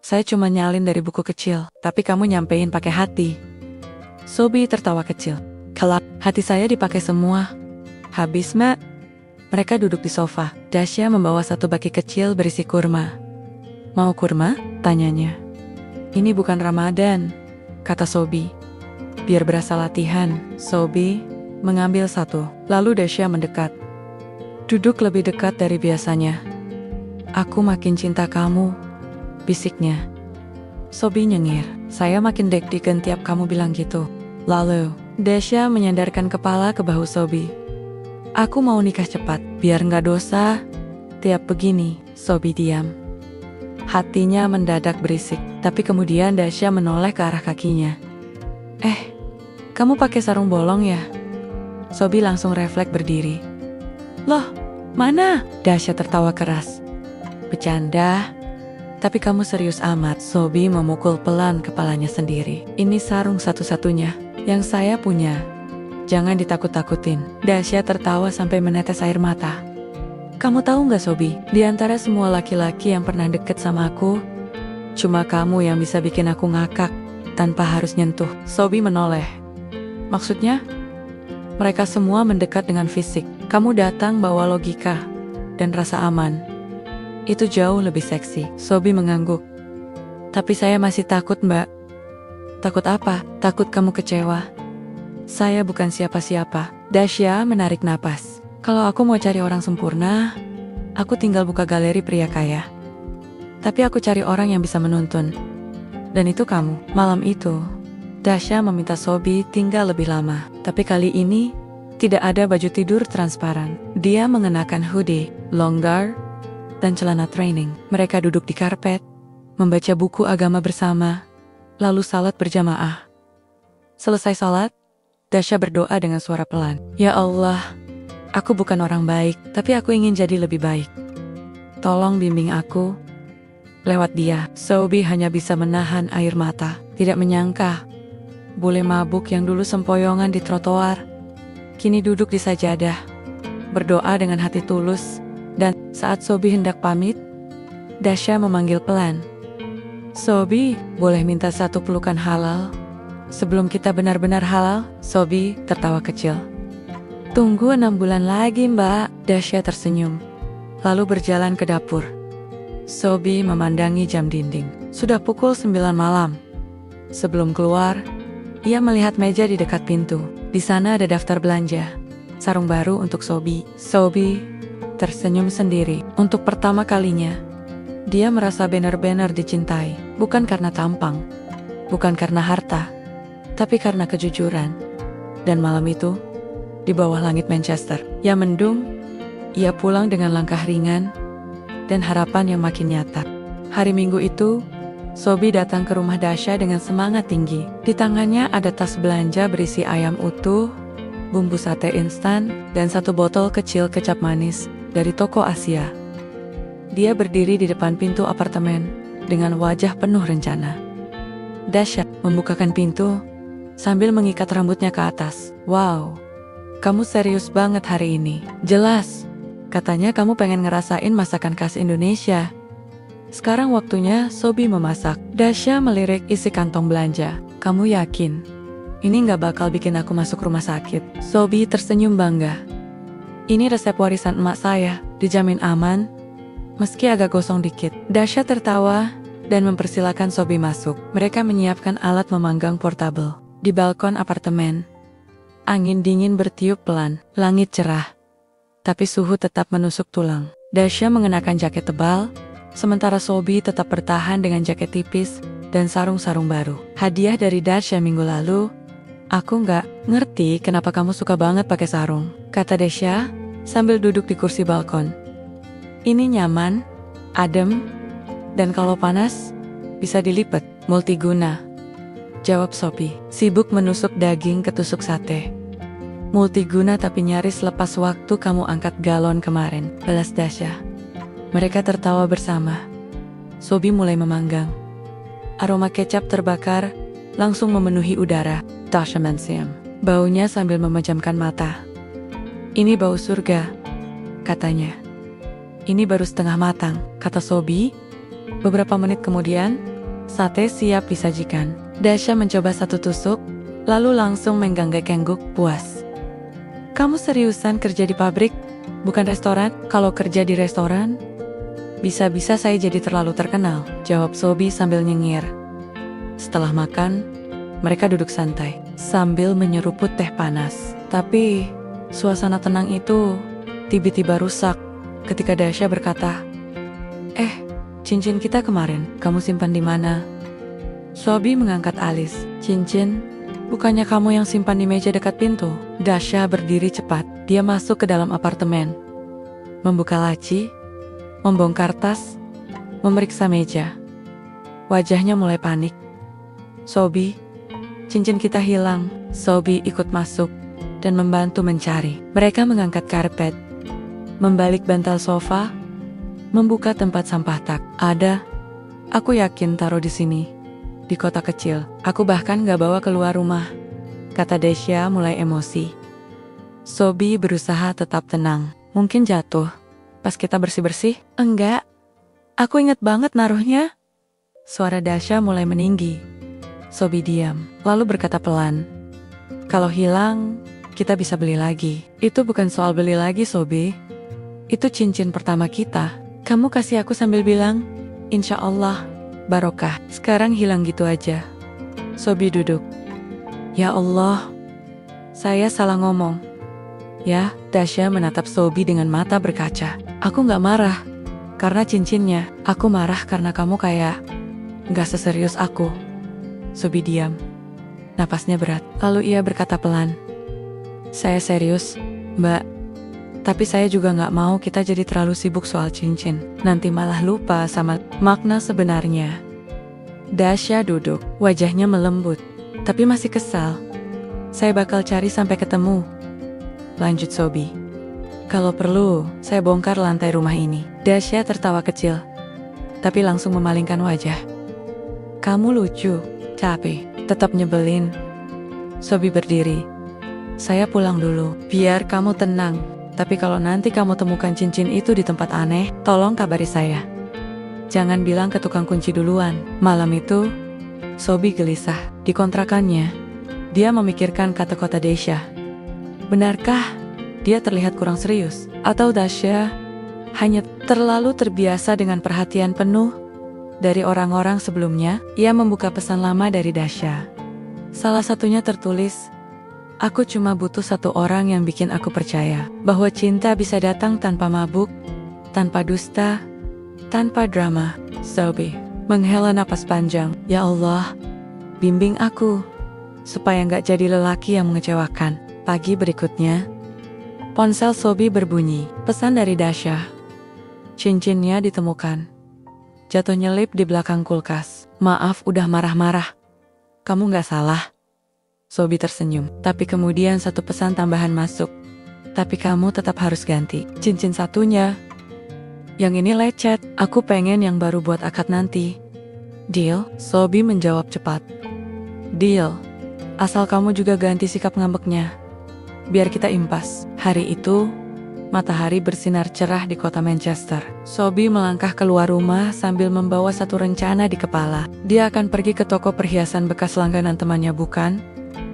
Saya cuma nyalin dari buku kecil, tapi kamu nyampein pakai hati. Sobi tertawa kecil. Kelak, hati saya dipakai semua. Habis, Mak. Mereka duduk di sofa. Dasya membawa satu baki kecil berisi kurma. Mau kurma? Tanyanya. Ini bukan Ramadan, kata Sobi. Biar berasa latihan. Sobi mengambil satu. Lalu Dasya mendekat. Duduk lebih dekat dari biasanya. Aku makin cinta kamu, bisiknya. Sobi nyengir. Saya makin deg-degan tiap kamu bilang gitu. Lalu, Dasya menyandarkan kepala ke bahu Sobi. Aku mau nikah cepat, biar nggak dosa. Tiap begini, Sobi diam. Hatinya mendadak berisik, tapi kemudian Dasya menoleh ke arah kakinya. Kamu pakai sarung bolong ya? Sobi langsung refleks berdiri. Loh, mana? Dasya tertawa keras. Bercanda. Tapi kamu serius amat. Sobi memukul pelan kepalanya sendiri. Ini sarung satu-satunya yang saya punya. Jangan ditakut-takutin. Dasya tertawa sampai menetes air mata. Kamu tahu nggak Sobi? Di antara semua laki-laki yang pernah deket sama aku, cuma kamu yang bisa bikin aku ngakak tanpa harus nyentuh. Sobi menoleh. Maksudnya? Mereka semua mendekat dengan fisik. Kamu datang bawa logika dan rasa aman. Itu jauh lebih seksi. Sobi mengangguk. Tapi saya masih takut, Mbak. Takut apa? Takut kamu kecewa. Saya bukan siapa-siapa. Dasya menarik napas. Kalau aku mau cari orang sempurna, aku tinggal buka galeri pria kaya. Tapi aku cari orang yang bisa menuntun. Dan itu kamu. Malam itu, Dasya meminta Sobi tinggal lebih lama. Tapi kali ini, tidak ada baju tidur transparan. Dia mengenakan hoodie, longgar, dan celana training. Mereka duduk di karpet, membaca buku agama bersama, lalu salat berjamaah. Selesai salat, Dasya berdoa dengan suara pelan. Ya Allah, aku bukan orang baik, tapi aku ingin jadi lebih baik. Tolong bimbing aku. Lewat dia, Sobi hanya bisa menahan air mata. Tidak menyangka, bule mabuk yang dulu sempoyongan di trotoar, kini duduk di sajadah, berdoa dengan hati tulus. Dan saat Sobi hendak pamit, Dasya memanggil pelan. Sobi, boleh minta satu pelukan halal? Sebelum kita benar-benar halal, Sobi tertawa kecil. Tunggu 6 bulan lagi, Mbak. Dasya tersenyum, lalu berjalan ke dapur. Sobi memandangi jam dinding. Sudah pukul 9 malam. Sebelum keluar, ia melihat meja di dekat pintu. Di sana ada daftar belanja, sarung baru untuk Sobi. Sobi tersenyum sendiri. Untuk pertama kalinya, dia merasa benar-benar dicintai. Bukan karena tampang, bukan karena harta, tapi karena kejujuran. Dan malam itu, di bawah langit Manchester yang mendung, ia pulang dengan langkah ringan dan harapan yang makin nyata. Hari Minggu itu, Sobi datang ke rumah Dasya dengan semangat tinggi. Di tangannya ada tas belanja berisi ayam utuh, bumbu sate instan, dan satu botol kecil kecap manis dari toko Asia. Dia berdiri di depan pintu apartemen dengan wajah penuh rencana. Dasya membukakan pintu sambil mengikat rambutnya ke atas. Wow, kamu serius banget hari ini. Jelas, katanya kamu pengen ngerasain masakan khas Indonesia. Sekarang waktunya Sobi memasak. Dasya melirik isi kantong belanja. Kamu yakin ini nggak bakal bikin aku masuk rumah sakit? Sobi tersenyum bangga. Ini resep warisan emak saya, dijamin aman, meski agak gosong dikit. Dasya tertawa dan mempersilahkan Sobi masuk. Mereka menyiapkan alat memanggang portabel. Di balkon apartemen, angin dingin bertiup pelan, langit cerah, tapi suhu tetap menusuk tulang. Dasya mengenakan jaket tebal, sementara Sobi tetap bertahan dengan jaket tipis dan sarung-sarung baru. Hadiah dari Dasya minggu lalu. Aku nggak ngerti kenapa kamu suka banget pakai sarung, kata Dasya sambil duduk di kursi balkon. Ini nyaman, adem, dan kalau panas, bisa dilipat, multiguna. Jawab Sobi, sibuk menusuk daging ketusuk sate. Multiguna tapi nyaris lepas waktu kamu angkat galon kemarin, balas Dasya. Mereka tertawa bersama. Sobi mulai memanggang. Aroma kecap terbakar langsung memenuhi udara. Dasya mensiam baunya sambil memejamkan mata. Ini bau surga, katanya. Ini baru setengah matang, kata Sobi. Beberapa menit kemudian, sate siap disajikan. Dasya mencoba satu tusuk, lalu langsung mengganggu-gangguk puas. Kamu seriusan kerja di pabrik? Bukan restoran. Kalau kerja di restoran, bisa-bisa saya jadi terlalu terkenal, jawab Sobi sambil nyengir. Setelah makan, mereka duduk santai, sambil menyeruput teh panas. Tapi, suasana tenang itu tiba-tiba rusak ketika Dasha berkata, cincin kita kemarin, kamu simpan di mana? Sobi mengangkat alis. Cincin? Bukannya kamu yang simpan di meja dekat pintu? Dasha berdiri cepat. Dia masuk ke dalam apartemen, membuka laci, membongkar tas, memeriksa meja. Wajahnya mulai panik. Sobi, cincin kita hilang. Sobi ikut masuk dan membantu mencari. Mereka mengangkat karpet, membalik bantal sofa, membuka tempat sampah tak. Ada. Aku yakin taruh di sini. Di kota kecil. Aku bahkan gak bawa keluar rumah, kata Dasha mulai emosi. Sobi berusaha tetap tenang. Mungkin jatuh pas kita bersih-bersih? Enggak. Aku inget banget naruhnya. Suara Dasha mulai meninggi. Sobi diam, lalu berkata pelan. Kalau hilang, kita bisa beli lagi. Itu bukan soal beli lagi, Sobi. Itu cincin pertama kita. Kamu kasih aku sambil bilang, insya Allah, barokah. Sekarang hilang gitu aja. Sobi duduk. Ya Allah, saya salah ngomong. Ya, Dasha menatap Sobi dengan mata berkaca. Aku gak marah karena cincinnya. Aku marah karena kamu kayak gak seserius aku. Sobi diam. Napasnya berat. Lalu ia berkata pelan. Saya serius, Mbak. Tapi saya juga gak mau kita jadi terlalu sibuk soal cincin. Nanti malah lupa sama makna sebenarnya. Dasha duduk. Wajahnya melembut, tapi masih kesal. Saya bakal cari sampai ketemu, lanjut Sobi. Kalau perlu, saya bongkar lantai rumah ini. Dasha tertawa kecil, tapi langsung memalingkan wajah. Kamu lucu, tapi tetap nyebelin. Sobi berdiri. Saya pulang dulu, biar kamu tenang. Tapi kalau nanti kamu temukan cincin itu di tempat aneh, tolong kabari saya. Jangan bilang ke tukang kunci duluan. Malam itu, Sobi gelisah. Di kontrakannya, dia memikirkan kata-kata Dasha. Benarkah dia terlihat kurang serius? Atau Dasha hanya terlalu terbiasa dengan perhatian penuh dari orang-orang sebelumnya? Ia membuka pesan lama dari Dasha. Salah satunya tertulis, aku cuma butuh satu orang yang bikin aku percaya bahwa cinta bisa datang tanpa mabuk, tanpa dusta, tanpa drama. Sobi menghela napas panjang. Ya Allah, bimbing aku supaya nggak jadi lelaki yang mengecewakan. Pagi berikutnya, ponsel Sobi berbunyi. Pesan dari Dasha. Cincinnya ditemukan. Jatuh nyelip di belakang kulkas. Maaf udah marah-marah. Kamu nggak salah. Sobi tersenyum. Tapi kemudian satu pesan tambahan masuk. Tapi kamu tetap harus ganti cincin satunya. Yang ini lecet. Aku pengen yang baru buat akad nanti. Deal? Sobi menjawab cepat. Deal. Asal kamu juga ganti sikap ngambeknya. Biar kita impas. Hari itu, matahari bersinar cerah di kota Manchester. Sobi melangkah keluar rumah sambil membawa satu rencana di kepala. Dia akan pergi ke toko perhiasan bekas langganan temannya, bukan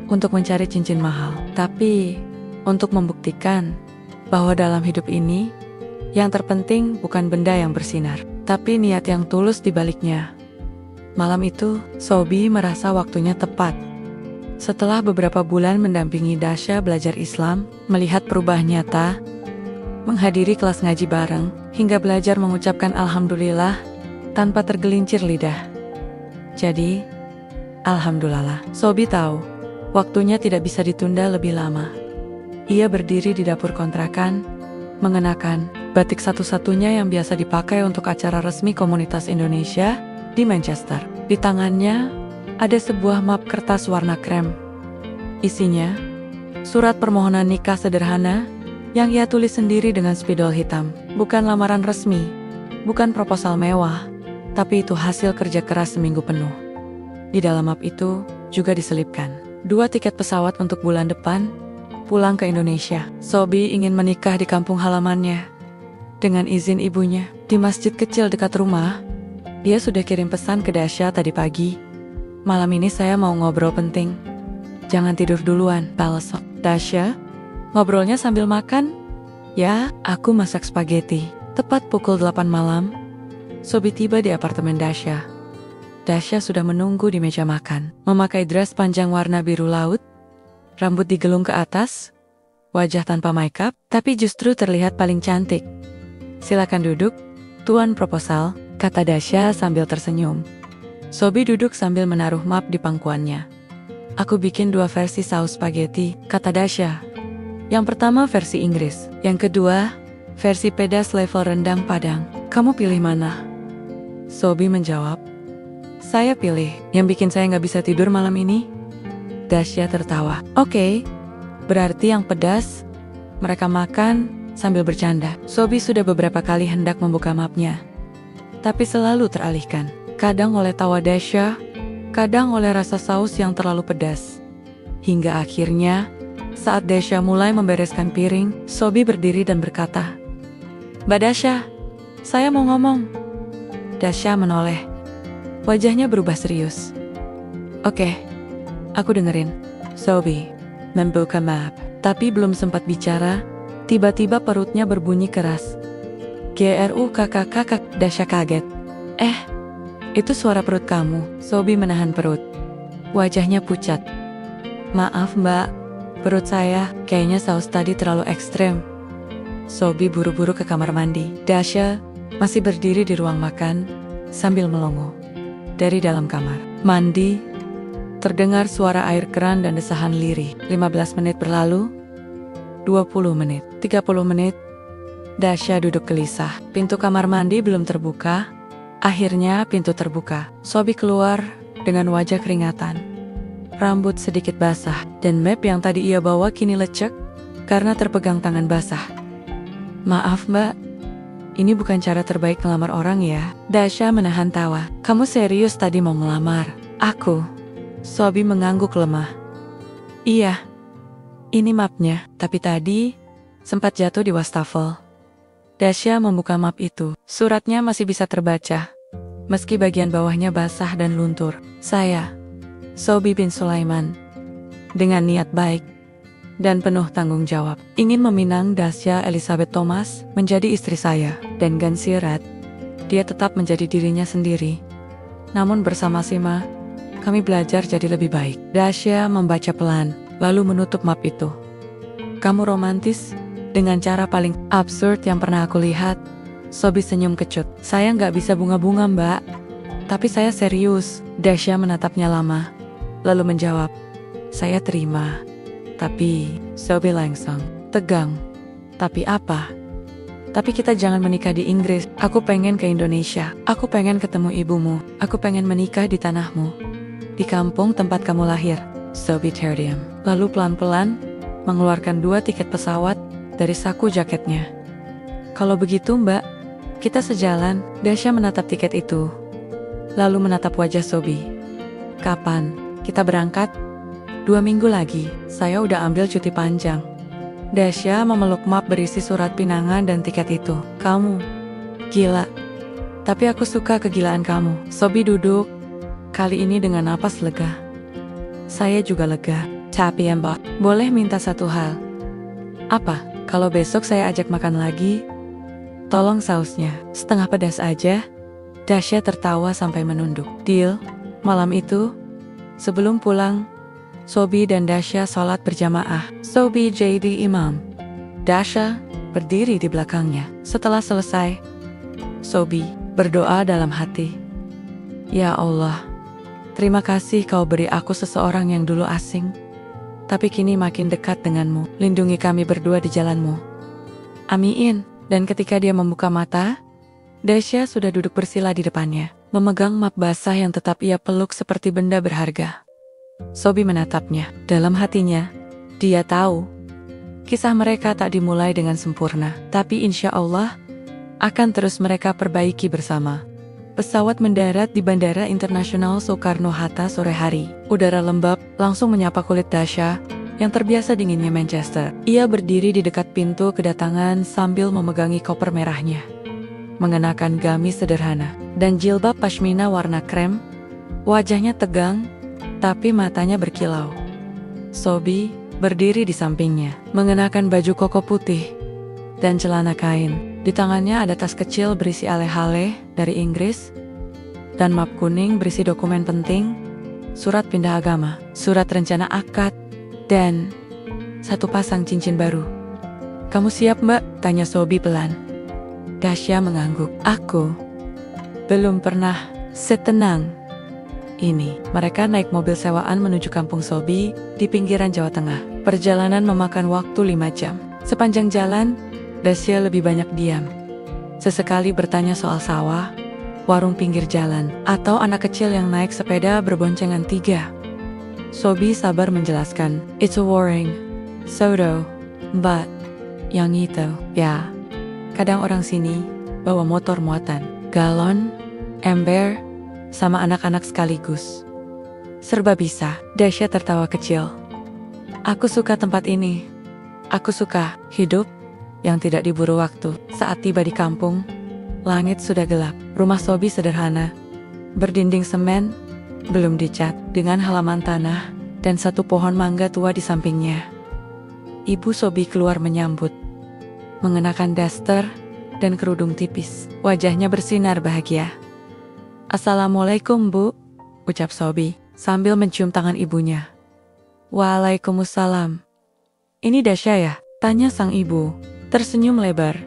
untuk mencari cincin mahal, tapi untuk membuktikan bahwa dalam hidup ini, yang terpenting bukan benda yang bersinar, tapi niat yang tulus di baliknya. Malam itu, Sobi merasa waktunya tepat. Setelah beberapa bulan mendampingi Dasha belajar Islam, melihat perubahan nyata, menghadiri kelas ngaji bareng, hingga belajar mengucapkan Alhamdulillah tanpa tergelincir lidah. Jadi, Alhamdulillah, Sobi tahu, waktunya tidak bisa ditunda lebih lama. Ia berdiri di dapur kontrakan, mengenakan batik satu-satunya yang biasa dipakai untuk acara resmi komunitas Indonesia di Manchester. Di tangannya, ada sebuah map kertas warna krem. Isinya, surat permohonan nikah sederhana yang ia tulis sendiri dengan spidol hitam. Bukan lamaran resmi, bukan proposal mewah, tapi itu hasil kerja keras seminggu penuh. Di dalam map itu juga diselipkan 2 tiket pesawat untuk bulan depan, pulang ke Indonesia. Sobi ingin menikah di kampung halamannya. Dengan izin ibunya, di masjid kecil dekat rumah, dia sudah kirim pesan ke Dasha tadi pagi. Malam ini saya mau ngobrol penting. Jangan tidur duluan, balas Dasha. Ngobrolnya sambil makan? Ya, aku masak spaghetti. Tepat pukul 8 malam, Sobi tiba di apartemen Dasha. Dasha sudah menunggu di meja makan, memakai dress panjang warna biru laut, rambut digelung ke atas, wajah tanpa makeup, tapi justru terlihat paling cantik. Silakan duduk, Tuan Proposal, kata Dasha sambil tersenyum. Sobi duduk sambil menaruh map di pangkuannya. Aku bikin 2 versi saus spaghetti, kata Dasha. Yang pertama versi Inggris, yang kedua versi pedas level rendang Padang. Kamu pilih mana? Sobi menjawab, saya pilih yang bikin saya nggak bisa tidur malam ini. Dasha tertawa. Oke, berarti yang pedas. Mereka makan sambil bercanda. Sobi sudah beberapa kali hendak membuka mapnya, tapi selalu teralihkan. Kadang oleh tawa Dasha, kadang oleh rasa saus yang terlalu pedas. Hingga akhirnya, saat Dasha mulai membereskan piring, Sobi berdiri dan berkata, Mbak Dasha, saya mau ngomong. Dasha menoleh. Wajahnya berubah serius. Oke, aku dengerin. Sobi membuka map, tapi belum sempat bicara, tiba-tiba perutnya berbunyi keras. GRUKKK. Dasha kaget. Itu suara perut kamu. Sobi menahan perut. Wajahnya pucat. Maaf mbak, perut saya kayaknya saus tadi terlalu ekstrem. Sobi buru-buru ke kamar mandi. Dasha masih berdiri di ruang makan sambil melongo. Dari dalam kamar mandi, terdengar suara air keran dan desahan lirih. 15 menit berlalu, 20 menit, 30 menit. Dasha duduk gelisah. Pintu kamar mandi belum terbuka. Akhirnya pintu terbuka. Sobi keluar dengan wajah keringatan. Rambut sedikit basah, dan map yang tadi ia bawa kini lecek karena terpegang tangan basah. Maaf mbak, ini bukan cara terbaik ngelamar orang ya. Dasha menahan tawa. Kamu serius tadi mau melamar aku? Sobi mengangguk lemah. Iya, ini mapnya, tapi tadi sempat jatuh di wastafel. Dasha membuka map itu. Suratnya masih bisa terbaca, meski bagian bawahnya basah dan luntur. Saya, Sobi bin Sulaiman, dengan niat baik dan penuh tanggung jawab, ingin meminang Dasha Elizabeth Thomas menjadi istri saya. Dan gansirat, dia tetap menjadi dirinya sendiri. Namun bersama Sima, kami belajar jadi lebih baik. Dasha membaca pelan, lalu menutup map itu. Kamu romantis dengan cara paling absurd yang pernah aku lihat. Sobi senyum kecut. Saya nggak bisa bunga-bunga mbak, tapi saya serius. Dasha menatapnya lama, lalu menjawab, saya terima. Tapi, Sobi langsung tegang. Tapi apa? Tapi kita jangan menikah di Inggris. Aku pengen ke Indonesia. Aku pengen ketemu ibumu. Aku pengen menikah di tanahmu, di kampung tempat kamu lahir. Sobi terdiam, lalu pelan-pelan mengeluarkan 2 tiket pesawat dari saku jaketnya. Kalau begitu mbak, kita sejalan. Dasha menatap tiket itu, lalu menatap wajah Sobi. Kapan kita berangkat? 2 minggu lagi, saya udah ambil cuti panjang. Dasha memeluk map berisi surat pinangan dan tiket itu. Kamu gila, tapi aku suka kegilaan kamu. Sobi duduk, kali ini dengan napas lega. Saya juga lega. Tapi mbak, boleh minta satu hal? Apa? Kalau besok saya ajak makan lagi, tolong sausnya setengah pedas aja. Dasha tertawa sampai menunduk. Deal. Malam itu, sebelum pulang, Sobi dan Dasha sholat berjamaah. Sobi jadi imam, Dasha berdiri di belakangnya. Setelah selesai, Sobi berdoa dalam hati. Ya Allah, terima kasih kau beri aku seseorang yang dulu asing, tapi kini makin dekat denganmu. Lindungi kami berdua di jalanmu. Amin. Dan ketika dia membuka mata, Dasha sudah duduk bersila di depannya, memegang map basah yang tetap ia peluk seperti benda berharga. Sobi menatapnya. Dalam hatinya, dia tahu kisah mereka tak dimulai dengan sempurna, tapi insya Allah akan terus mereka perbaiki bersama. Pesawat mendarat di Bandara Internasional Soekarno-Hatta sore hari. Udara lembab langsung menyapa kulit Dasha yang terbiasa dinginnya Manchester. Ia berdiri di dekat pintu kedatangan sambil memegangi koper merahnya, mengenakan gamis sederhana dan jilbab pashmina warna krem. Wajahnya tegang, tapi matanya berkilau. Sobi berdiri di sampingnya, mengenakan baju koko putih. dan celana kain. Di tangannya ada tas kecil berisi ale-ale dari Inggris, dan map kuning berisi dokumen penting, surat pindah agama, surat rencana akad, dan satu pasang cincin baru. "Kamu siap, Mbak?" tanya Sobi pelan. Dasya mengangguk. "Aku belum pernah setenang ini." Mereka naik mobil sewaan menuju kampung Sobi di pinggiran Jawa Tengah. Perjalanan memakan waktu 5 jam. Sepanjang jalan, Dasya lebih banyak diam. Sesekali bertanya soal sawah, warung pinggir jalan, atau anak kecil yang naik sepeda berboncengan 3. Sobi sabar menjelaskan, "It's a worrying. Sodo, but yang itu, ya. Kadang orang sini bawa motor muatan, galon, ember, sama anak-anak sekaligus. Serba bisa." Dasya tertawa kecil. "Aku suka tempat ini. Aku suka hidup yang tidak diburu waktu." Saat tiba di kampung, langit sudah gelap. Rumah Sobi sederhana, berdinding semen, belum dicat, dengan halaman tanah dan satu pohon mangga tua di sampingnya. Ibu Sobi keluar menyambut, mengenakan daster dan kerudung tipis. Wajahnya bersinar bahagia. "Assalamualaikum, Bu," ucap Sobi sambil mencium tangan ibunya. "Waalaikumsalam. Ini Dasya ya?" tanya sang ibu, tersenyum lebar.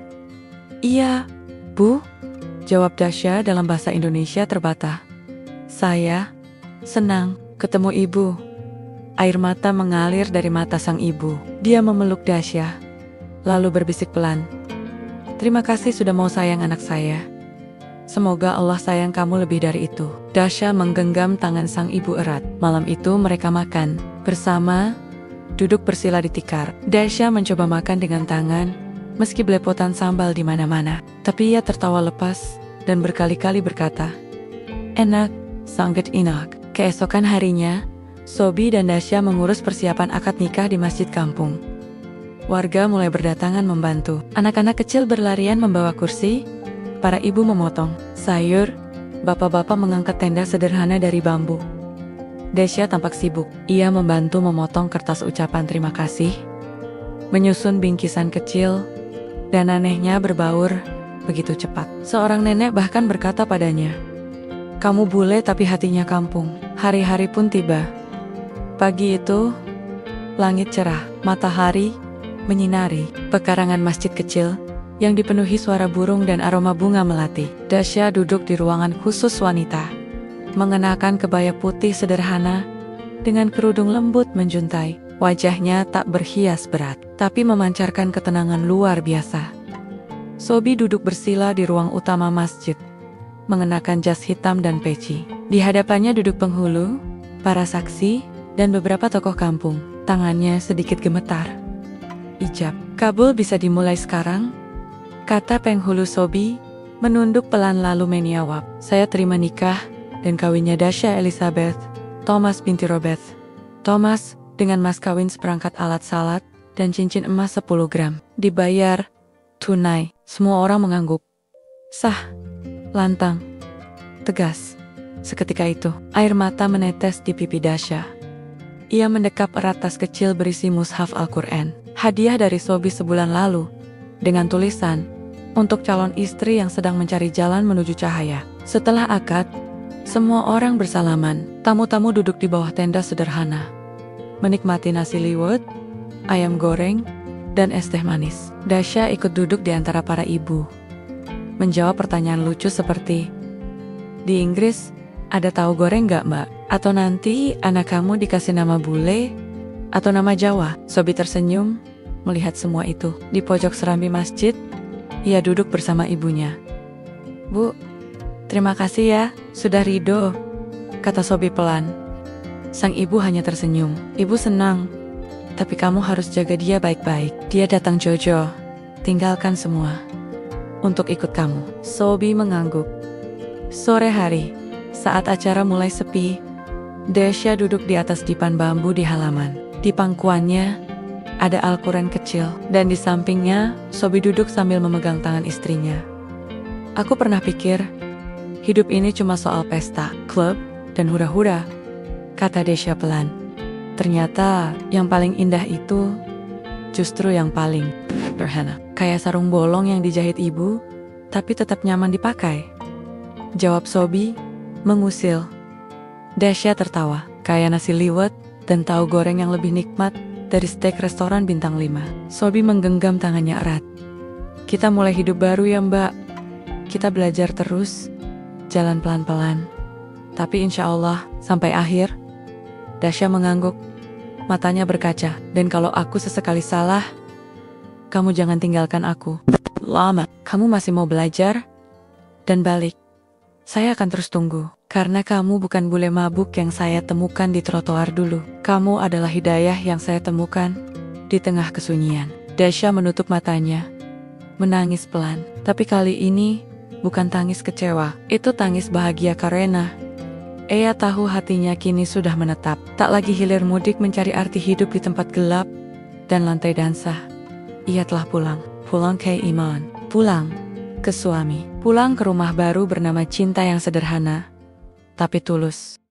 "Iya, Bu," jawab Dasya dalam bahasa Indonesia terbata. "Saya senang ketemu Ibu." Air mata mengalir dari mata sang ibu. Dia memeluk Dasya, lalu berbisik pelan, "Terima kasih sudah mau sayang anak saya. Semoga Allah sayang kamu lebih dari itu." Dasya menggenggam tangan sang ibu erat. Malam itu mereka makan bersama, duduk bersila di tikar. Dasya mencoba makan dengan tangan, meski belepotan sambal di mana-mana. Tapi ia tertawa lepas dan berkali-kali berkata, "Enak, sangat enak." Keesokan harinya, Sobi dan Dasya mengurus persiapan akad nikah di masjid kampung. Warga mulai berdatangan membantu. Anak-anak kecil berlarian membawa kursi, para ibu memotong sayur, bapak-bapak mengangkat tenda sederhana dari bambu. Dasya tampak sibuk. Ia membantu memotong kertas ucapan terima kasih, menyusun bingkisan kecil, dan anehnya berbaur begitu cepat. Seorang nenek bahkan berkata padanya, "Kamu bule tapi hatinya kampung." Hari-hari pun tiba. Pagi itu, langit cerah, matahari menyinari pekarangan masjid kecil yang dipenuhi suara burung dan aroma bunga melati. Dasya duduk di ruangan khusus wanita, mengenakan kebaya putih sederhana dengan kerudung lembut menjuntai. Wajahnya tak berhias berat, tapi memancarkan ketenangan luar biasa. Sobi duduk bersila di ruang utama masjid, mengenakan jas hitam dan peci. Di hadapannya duduk penghulu, para saksi, dan beberapa tokoh kampung. Tangannya sedikit gemetar. "Ijab kabul bisa dimulai sekarang?" kata penghulu Sobi, menunduk pelan lalu menjawab, "Saya terima nikah dan kawinnya Dasya Elizabeth Thomas binti Robert Thomas dengan mas kawin seperangkat alat salat dan cincin emas 10 gram. Dibayar tunai." Semua orang mengangguk. Sah, lantang, tegas. Seketika itu, air mata menetes di pipi Dasya. Ia mendekap erat tas kecil berisi mushaf Al-Quran, hadiah dari Sobi sebulan lalu, dengan tulisan, "Untuk calon istri yang sedang mencari jalan menuju cahaya." Setelah akad, semua orang bersalaman. Tamu-tamu duduk di bawah tenda sederhana, menikmati nasi liwet, ayam goreng, dan es teh manis. Dasya ikut duduk di antara para ibu, menjawab pertanyaan lucu seperti, "Di Inggris, ada tahu goreng gak, Mbak? Atau nanti anak kamu dikasih nama bule atau nama Jawa?" Sobi tersenyum melihat semua itu. Di pojok serambi masjid, ia duduk bersama ibunya. "Bu, terima kasih ya, sudah ridho," kata Sobi pelan. Sang ibu hanya tersenyum. "Ibu senang, tapi kamu harus jaga dia baik-baik. Dia datang Jojo, tinggalkan semua untuk ikut kamu." Sobi mengangguk. Sore hari, saat acara mulai sepi, Dasya duduk di atas dipan bambu di halaman. Di pangkuannya ada Al-Quran kecil, dan di sampingnya Sobi duduk sambil memegang tangan istrinya. "Aku pernah pikir hidup ini cuma soal pesta, klub, dan hura-hura," kata Dasya pelan. "Ternyata yang paling indah itu justru yang paling sederhana, kayak sarung bolong yang dijahit ibu, tapi tetap nyaman dipakai. Jawab Sobi, mengusil. Dasya tertawa, kayak nasi liwet dan tahu goreng yang lebih nikmat dari steak restoran bintang 5. Sobi menggenggam tangannya erat. Kita mulai hidup baru ya Mbak. Kita belajar terus, jalan pelan-pelan. Tapi insya Allah, sampai akhir. Dasya mengangguk, matanya berkaca. Dan kalau aku sesekali salah, kamu jangan tinggalkan aku. Lama, kamu masih mau belajar? Dan balik. Saya akan terus tunggu. Karena kamu bukan bule mabuk yang saya temukan di trotoar dulu. Kamu adalah hidayah yang saya temukan di tengah kesunyian. Dasya menutup matanya, menangis pelan. Tapi kali ini bukan tangis kecewa, itu tangis bahagia karena ia tahu hatinya kini sudah menetap. Tak lagi hilir mudik mencari arti hidup di tempat gelap dan lantai dansa. Ia telah pulang. Pulang ke Iman. Pulang ke suami. Pulang ke rumah baru bernama cinta yang sederhana, tapi tulus.